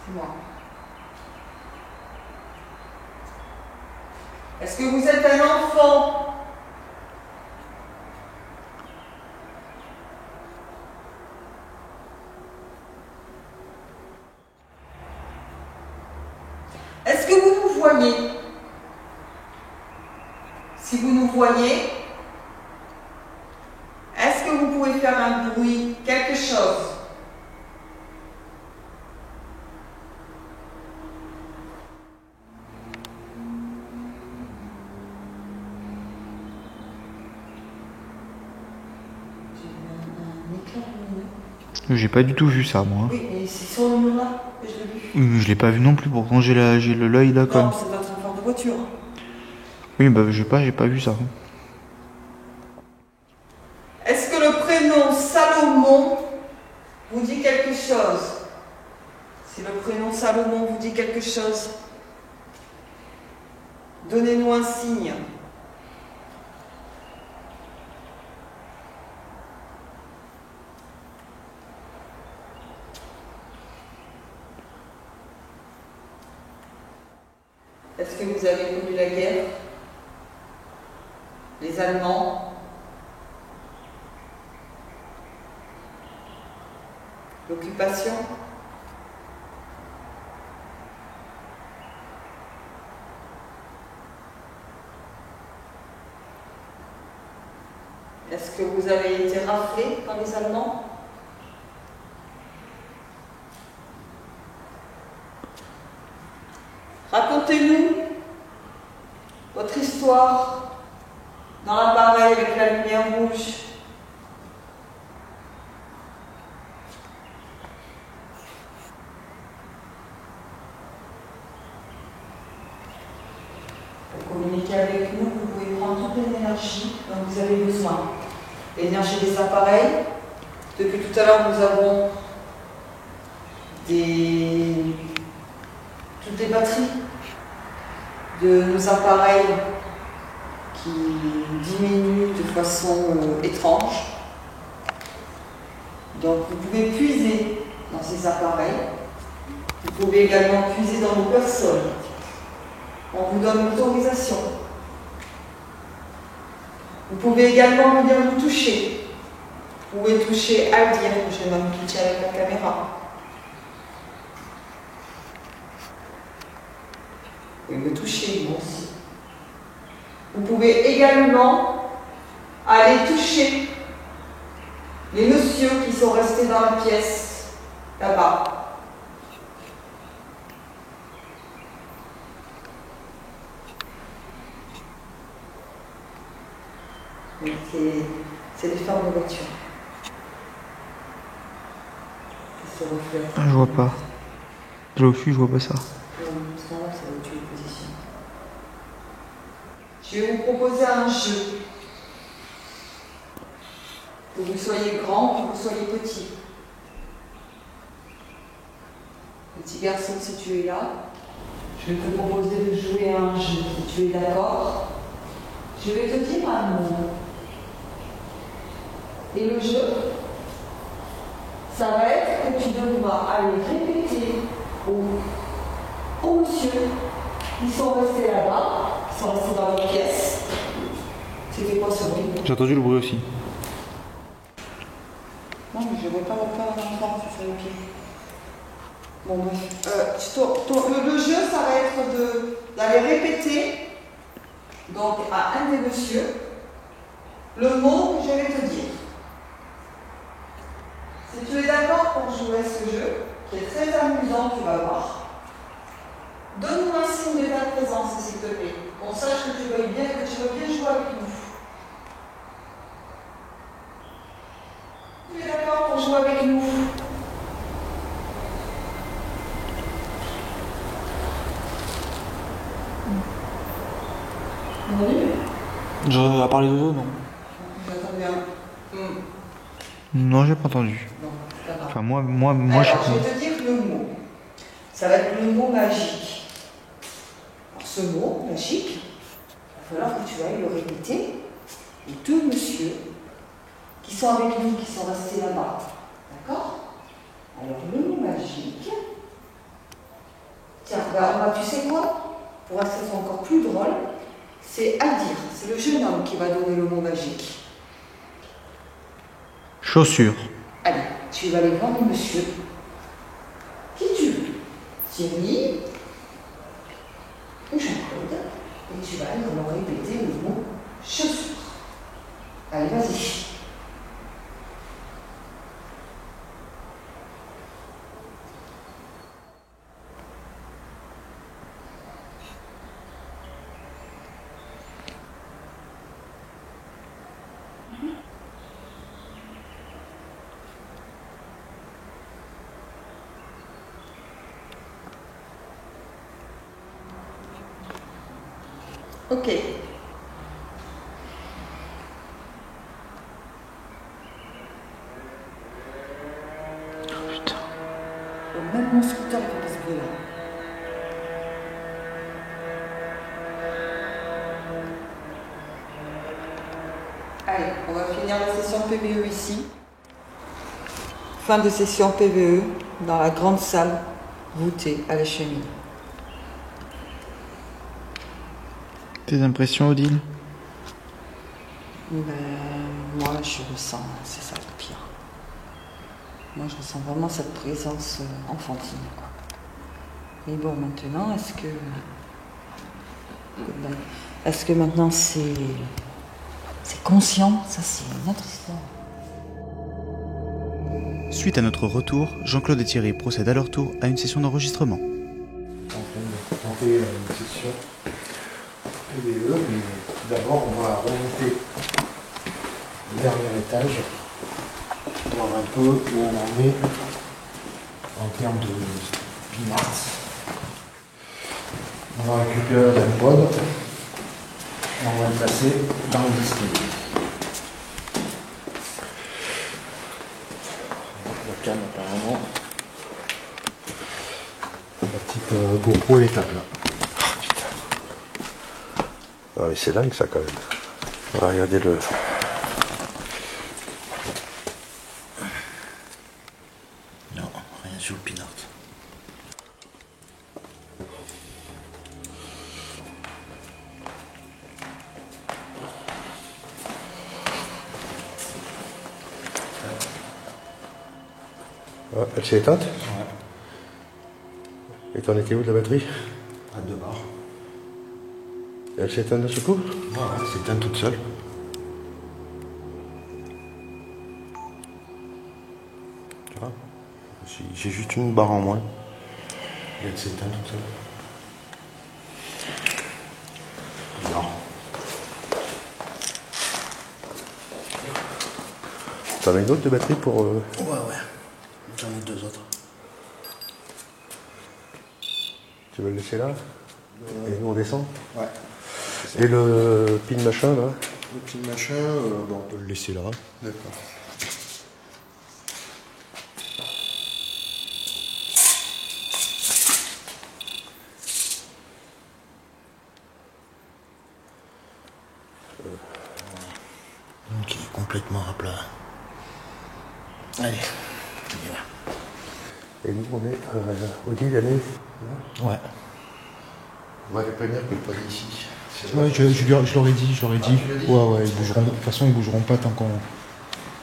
Speaker 6: C'est moi. Est-ce que vous êtes un enfant? Est-ce que vous nous voyez? Si vous nous voyez, est-ce que vous pouvez faire un bruit, quelque chose?
Speaker 1: J'ai pas du tout vu ça, moi.
Speaker 6: Oui, mais c'est sur le mur là que je l'ai vu.
Speaker 1: Je l'ai pas vu non plus, pourtant j'ai l'œil là quand
Speaker 6: Non,
Speaker 1: même.
Speaker 6: c'est votre enfant de voiture.
Speaker 1: Oui, bah j'ai pas vu ça.
Speaker 6: Est-ce que le prénom Salomon vous dit quelque chose? Si le prénom Salomon vous dit quelque chose, donnez-nous un signe. Est-ce que vous avez connu la guerre? Les Allemands? L'occupation? Est-ce que vous avez été raflé par les Allemands? Racontez-nous votre histoire dans l'appareil avec la lumière rouge. Pour communiquer avec nous, vous pouvez prendre toute l'énergie dont vous avez besoin. L'énergie des appareils. Depuis tout à l'heure, nous avons toutes les batteries de nos appareils qui diminuent de façon étrange. Donc vous pouvez puiser dans ces appareils. Vous pouvez également puiser dans vos personnes. On vous donne l'autorisation. Vous pouvez également venir nous toucher. Vous pouvez toucher Aldir, le jeune homme qui tient avec la caméra. Vous pouvez me toucher, moi aussi. Vous pouvez également aller toucher les messieurs qui sont restés dans la pièce, là-bas. C'est des formes de voiture. Qui se reflètent.
Speaker 1: Ah, je vois pas. Là au-dessus, je vois pas ça.
Speaker 6: Je vais vous proposer un jeu. Que vous soyez grand, que vous soyez petit. Petit garçon, si tu es là, je vais te proposer de jouer à un jeu. Si tu es d'accord, je vais te dire un mot. Et le jeu, ça va être que tu devras aller répéter aux monsieur qui sont restés là-bas, qui sont restés dans leur pièce. C'était quoi ce bruit?
Speaker 1: J'ai entendu le bruit aussi.
Speaker 6: Non, mais je ne vais pas reprendre l'enfant, c'est ça le pied. Bon, bref. Le jeu, ça va être d'aller répéter, donc à un des messieurs, le mot que je vais te dire. Si tu es d'accord pour jouer à ce jeu, qui est très amusant, tu vas voir, donne-nous un signe de ta présence, s'il te plaît. Qu'on sache que tu veux bien jouer avec nous. Tu es d'accord pour jouer avec nous?
Speaker 1: À part les oiseaux, non.
Speaker 6: J'entends bien.
Speaker 1: Non, j'ai pas entendu.
Speaker 6: Non, c'est pas grave.
Speaker 1: Enfin, moi
Speaker 6: Alors, je vais te dire le mot. Ça va être le mot magique. Alors, ce mot magique, il va falloir que tu ailles le répéter aux deux messieurs qui sont avec nous, qui sont restés là-bas. D'accord? Alors, le mot magique. Tiens, regarde, tu sais quoi? Pour que ce soit encore plus drôle, c'est Aldir. C'est le jeune homme qui va donner le mot magique.
Speaker 1: Chaussures.
Speaker 6: Allez, tu vas aller voir le monsieur. Qui tu veux? Thierry ou Jean-Claude. Et tu vas aller leur répéter le mot chaussures. Allez, vas-y. Ok.
Speaker 1: Putain.
Speaker 6: Même mon scooter il fait pas ce bruit-là. Allez, on va finir la session PVE ici. Fin de session PVE dans la grande salle voûtée à la cheminée.
Speaker 1: Tes impressions, Odile?
Speaker 6: Moi, je ressens, c'est ça le pire. Moi, je ressens vraiment cette présence enfantine, quoi. Mais bon, maintenant, est-ce que maintenant c'est conscient? Ça, c'est une autre histoire.
Speaker 7: Suite à notre retour, Jean-Claude et Thierry procèdent à leur tour à une session d'enregistrement.
Speaker 2: On fait une session PVE, mais d'abord on va remonter le dernier étage, voir un peu où on en est en termes de pinards. On va récupérer la pod et on va le passer dans les escaliers. La cam apparemment
Speaker 5: GoPro elle est tape là. Ah mais c'est dingue ça quand même. Ah, regardez le.
Speaker 7: Non, rien sur le pinard.
Speaker 5: Ah, elle s'est éteinte? Ouais. Et t'en étais où de la batterie?
Speaker 8: À 2 bars.
Speaker 5: Et elle s'est éteinte d'un seul coup?
Speaker 8: Ouais, elle s'est éteinte toute seule. Tu vois? J'ai juste une barre en moins. Et elle s'est éteinte toute seule. Non.
Speaker 5: T'en as une autre de batterie pour...
Speaker 8: Ouais. J'en ai 2 autres.
Speaker 5: Tu veux le laisser là? Et nous on descend?
Speaker 8: Ouais.
Speaker 5: Et le pin machin là?
Speaker 8: Le pin machin, bon, on peut le laisser là.
Speaker 5: D'accord.
Speaker 8: Donc il est complètement à plat. Allez, on y va.
Speaker 5: Et nous on est au deal l'année?
Speaker 8: Ouais.
Speaker 5: On va les prévenir que pas d'ici.
Speaker 8: Ouais, je leur ai dit. Ouais, ils bougeront. De toute façon, ils bougeront pas tant qu'on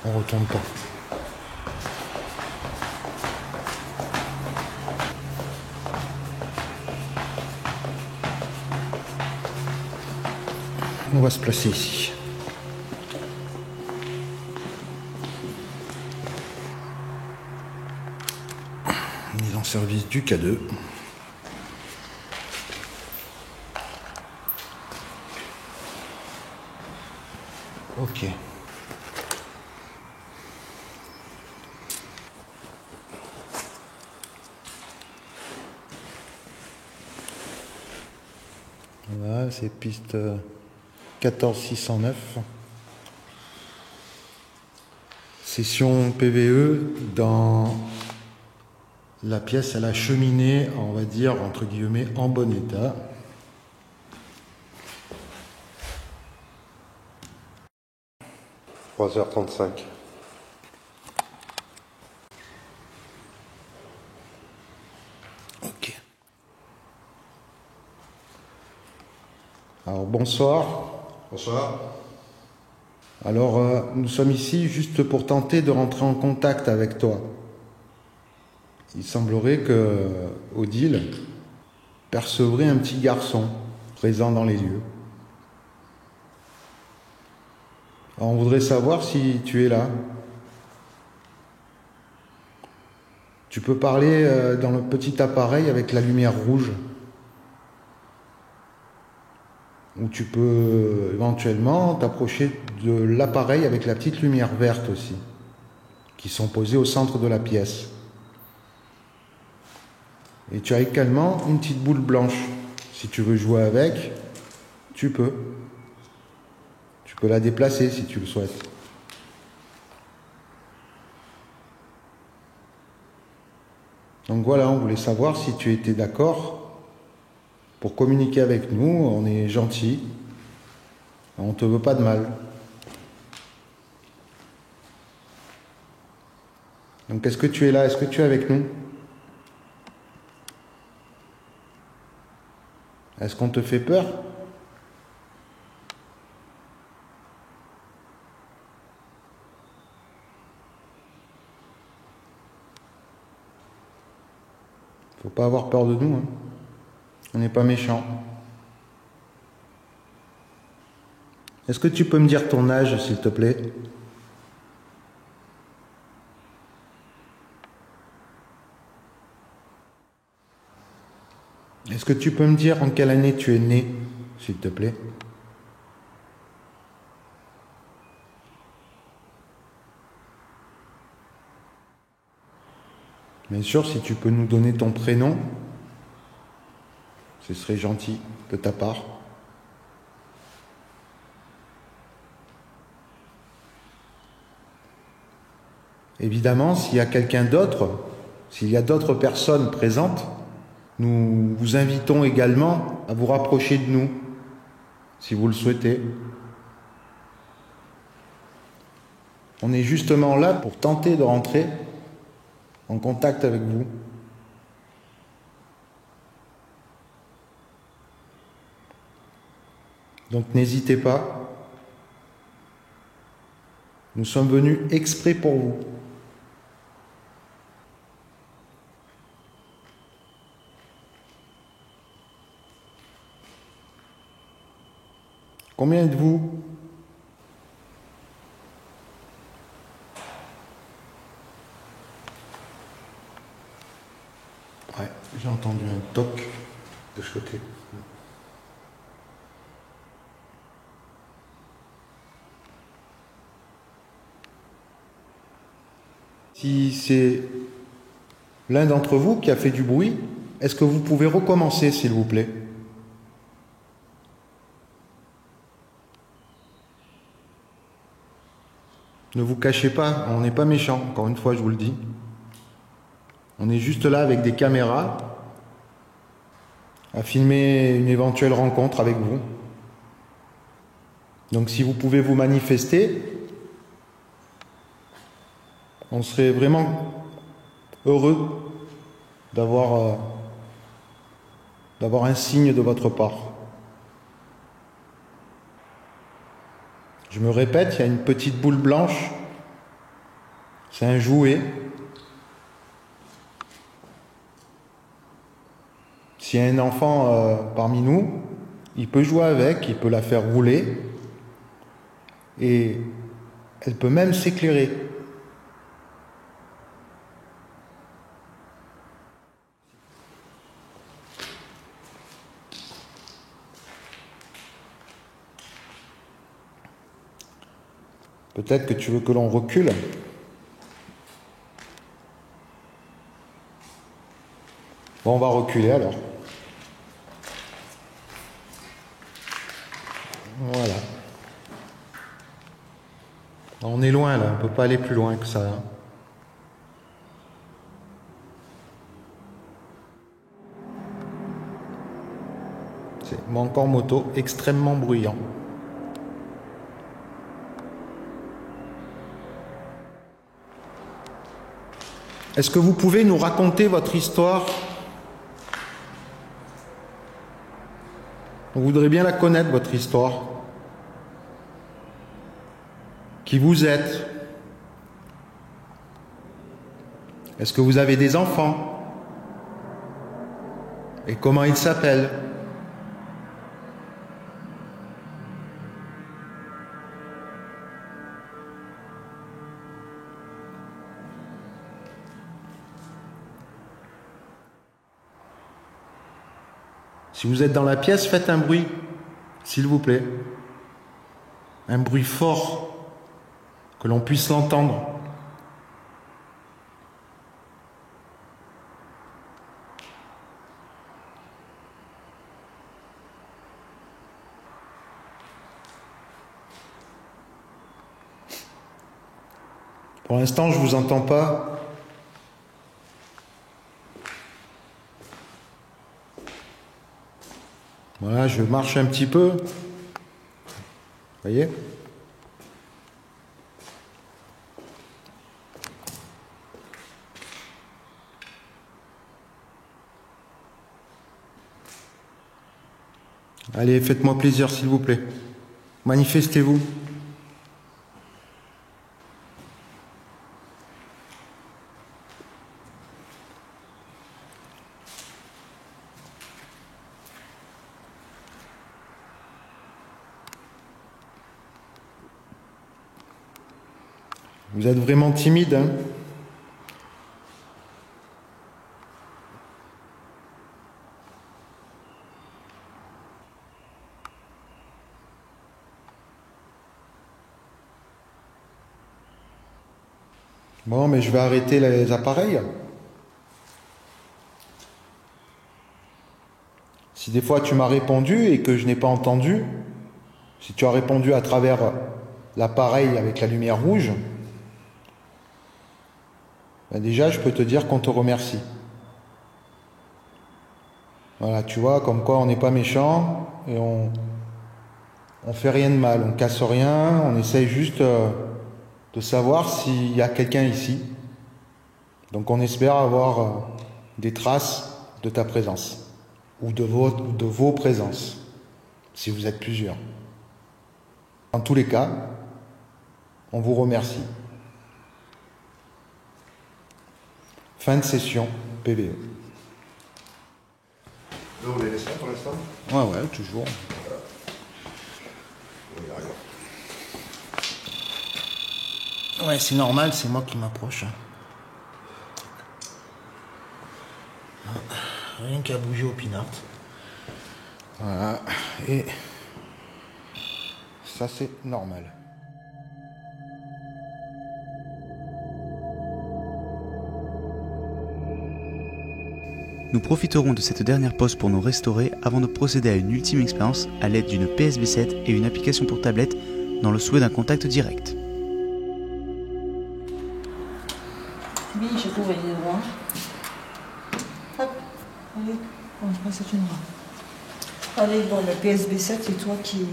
Speaker 8: retourne pas. On va se placer ici. Mise en service du K2. Ok. Voilà, c'est piste 14609. Session PVE dans la pièce à la cheminée, on va dire, entre guillemets, en bon état.
Speaker 5: – 3h35.
Speaker 8: Ok.
Speaker 5: Alors bonsoir.
Speaker 8: Bonsoir.
Speaker 5: Alors nous sommes ici juste pour tenter de rentrer en contact avec toi. Il semblerait que Odile percevrait un petit garçon présent dans les lieux. Alors, on voudrait savoir si tu es là. Tu peux parler dans le petit appareil avec la lumière rouge. Ou tu peux éventuellement t'approcher de l'appareil avec la petite lumière verte aussi, qui sont posées au centre de la pièce. Et tu as également une petite boule blanche. Si tu veux jouer avec, tu peux. Tu peux la déplacer si tu le souhaites. Donc voilà, on voulait savoir si tu étais d'accord pour communiquer avec nous. On est gentil, on ne te veut pas de mal. Donc est-ce que tu es là? Est-ce que tu es avec nous? Est-ce qu'on te fait peur? Faut pas avoir peur de nous, hein. On n'est pas méchants. Est-ce que tu peux me dire ton âge, s'il te plaît? Est-ce que tu peux me dire en quelle année tu es né, s'il te plaît? Bien sûr, si tu peux nous donner ton prénom, ce serait gentil de ta part. Évidemment, s'il y a quelqu'un d'autre, s'il y a d'autres personnes présentes,
Speaker 8: Nous vous invitons également à vous rapprocher de nous, si vous le souhaitez. On est justement là pour tenter de rentrer en contact avec vous. Donc n'hésitez pas. Nous sommes venus exprès pour vous. Combien êtes-vous ? Ouais, j'ai entendu un toc de ce côté. Si c'est l'un d'entre vous qui a fait du bruit, est-ce que vous pouvez recommencer, s'il vous plaît ? Ne vous cachez pas, on n'est pas méchants, encore une fois, je vous le dis. On est juste là avec des caméras à filmer une éventuelle rencontre avec vous. Donc si vous pouvez vous manifester, on serait vraiment heureux d'avoir un signe de votre part. Je me répète, il y a une petite boule blanche, c'est un jouet. S'il y a un enfant parmi nous, il peut jouer avec, il peut la faire rouler et elle peut même s'éclairer. Peut-être que tu veux que l'on recule. Bon, on va reculer alors. Voilà. On est loin là, on ne peut pas aller plus loin que ça. C'est encore moto, extrêmement bruyant. Est-ce que vous pouvez nous raconter votre histoire ? On voudrait bien la connaître, votre histoire. Qui vous êtes ? Est-ce que vous avez des enfants ? Et comment ils s'appellent ? Si vous êtes dans la pièce, faites un bruit, s'il vous plaît. Un bruit fort, que l'on puisse l'entendre. Pour l'instant, je ne vous entends pas. Voilà, je marche un petit peu. Vous voyez ? Allez, faites-moi plaisir, s'il vous plaît. Manifestez-vous. Vous êtes vraiment timide, hein ? Bon, mais je vais arrêter les appareils. Si des fois tu m'as répondu et que je n'ai pas entendu, si tu as répondu à travers l'appareil avec la lumière rouge, ben déjà je peux te dire qu'on te remercie. Voilà, tu vois, comme quoi on n'est pas méchant et on fait rien de mal, on casse rien, on essaye juste de savoir s'il y a quelqu'un ici. Donc on espère avoir des traces de ta présence ou de vos présences, si vous êtes plusieurs. En tous les cas, on vous remercie. Fin de session PVE.
Speaker 5: Vous voulez laisser ça pour l'instant?
Speaker 8: Ouais, toujours. Ouais, c'est normal, c'est moi qui m'approche. Rien qu'à bouger au pinard. Voilà, et ça c'est normal.
Speaker 7: Nous profiterons de cette dernière pause pour nous restaurer avant de procéder à une ultime expérience à l'aide d'une PSB7 et une application pour tablette dans le souhait d'un contact direct.
Speaker 6: Oui, je trouve il est droit. Hop, allez, on passe cette une main. Allez, bon, le PSB7, c'est toi qui...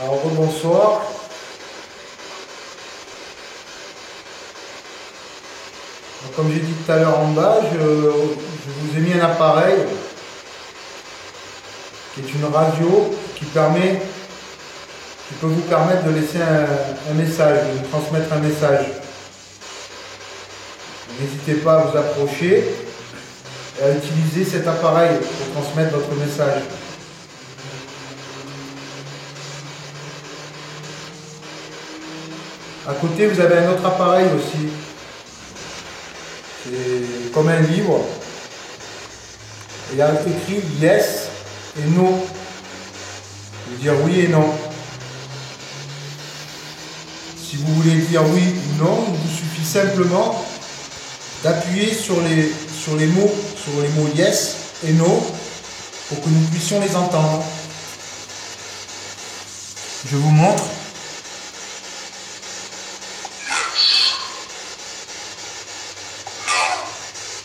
Speaker 8: Alors bonsoir. Comme j'ai dit tout à l'heure en bas, je vous ai mis un appareil qui est une radio qui peut vous permettre de laisser un message, de vous transmettre un message. N'hésitez pas à vous approcher et à utiliser cet appareil pour transmettre votre message. À côté, vous avez un autre appareil aussi. C'est comme un livre. Il y a écrit yes et no. Ça veut dire oui et non. Si vous voulez dire oui ou non, il vous suffit simplement d'appuyer sur les mots yes et no pour que nous puissions les entendre. Je vous montre.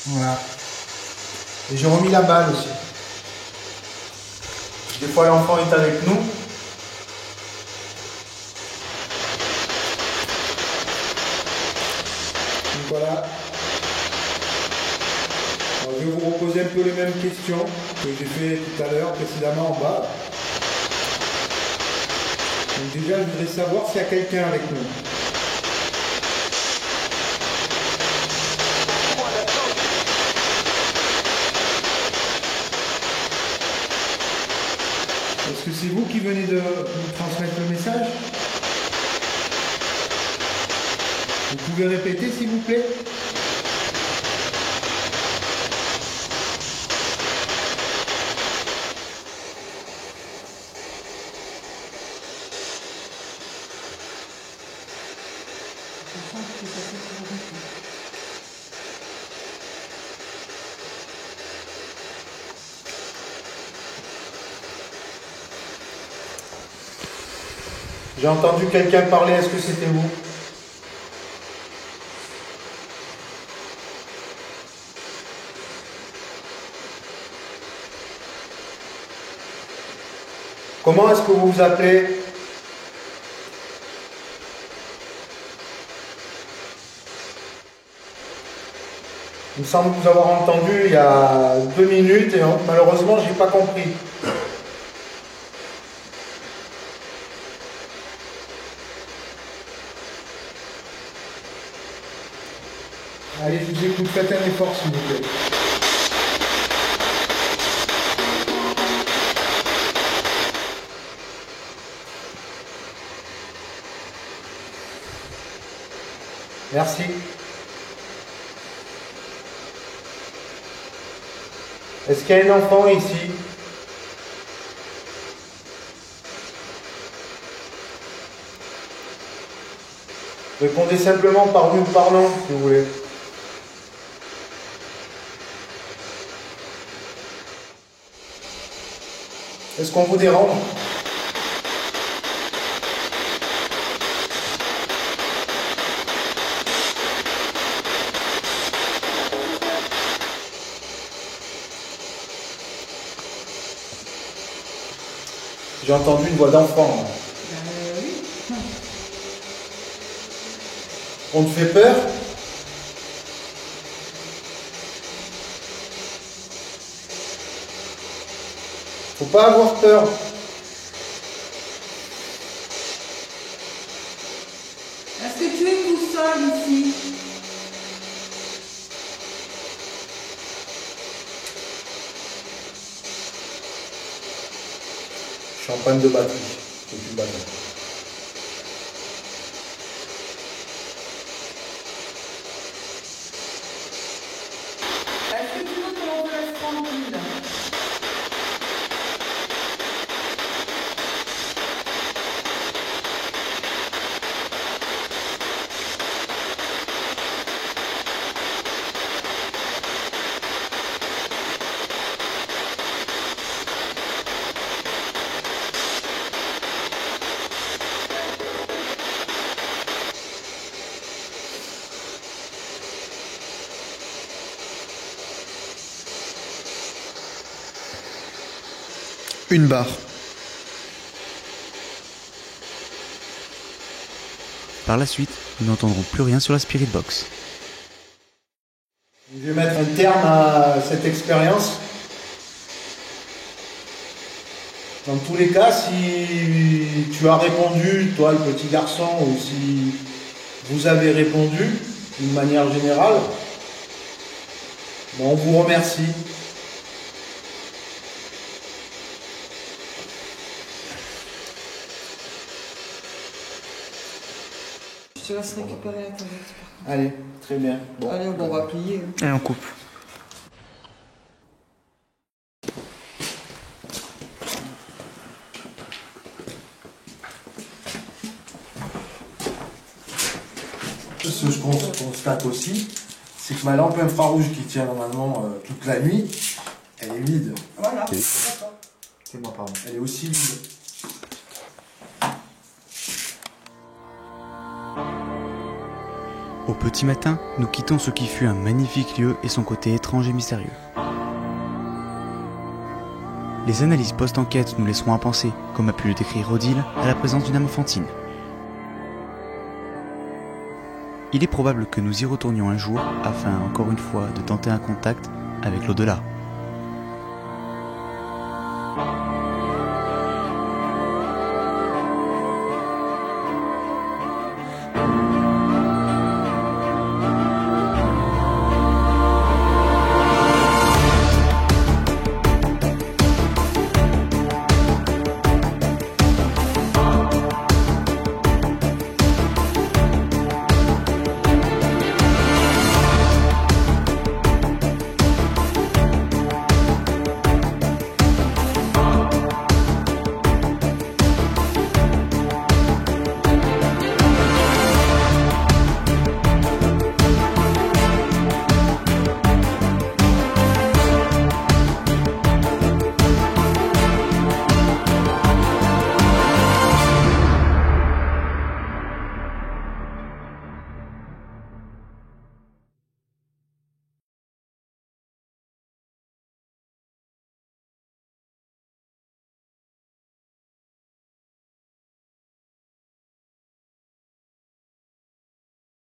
Speaker 8: Voilà. Et j'ai remis la balle aussi. Des fois l'enfant est avec nous. Donc voilà. Alors, je vais vous reposer un peu les mêmes questions que j'ai fait tout à l'heure, précédemment en bas. Donc déjà, je voudrais savoir s'il y a quelqu'un avec nous. Est-ce que c'est vous qui venez de nous transmettre le message? Vous pouvez répéter s'il vous plaît? J'ai entendu quelqu'un parler, est-ce que c'était vous? Comment est-ce que vous vous appelez? Il me semble vous avoir entendu il y a 2 minutes et malheureusement je n'ai pas compris. Allez, je vous écoute, faites un effort s'il vous plaît. Merci. Est-ce qu'il y a un enfant ici? Répondez simplement par oui ou par non, si vous voulez. Est-ce qu'on vous dérange? J'ai entendu une voix d'enfant.
Speaker 6: Oui.
Speaker 8: On te fait peur? Faut pas avoir peur.
Speaker 3: Est-ce que tu es tout seul ici?
Speaker 8: Je suis en panne de batterie. J'ai plus de batterie.
Speaker 3: Est-ce que tu veux qu'on te laisse tranquille?
Speaker 1: Une barre.
Speaker 7: Par la suite, nous n'entendrons plus rien sur la Spirit Box.
Speaker 8: Je vais mettre un terme à cette expérience. Dans tous les cas, si tu as répondu, toi le petit garçon, ou si vous avez répondu d'une manière générale, bon, on vous remercie.
Speaker 6: Je te laisse récupérer la tablette.
Speaker 8: Allez, très bien. Bon.
Speaker 6: Allez, bon, on va plier.
Speaker 1: Et on coupe.
Speaker 8: Ce que je constate aussi, c'est que ma lampe infrarouge qui tient normalement toute la nuit, elle est vide.
Speaker 3: Voilà.
Speaker 8: C'est moi, pardon. Elle est aussi vide.
Speaker 7: Au petit matin, nous quittons ce qui fut un magnifique lieu et son côté étrange et mystérieux. Les analyses post-enquête nous laisseront à penser, comme a pu le décrire Odile, à la présence d'une âme enfantine. Il est probable que nous y retournions un jour afin, encore une fois, de tenter un contact avec l'au-delà.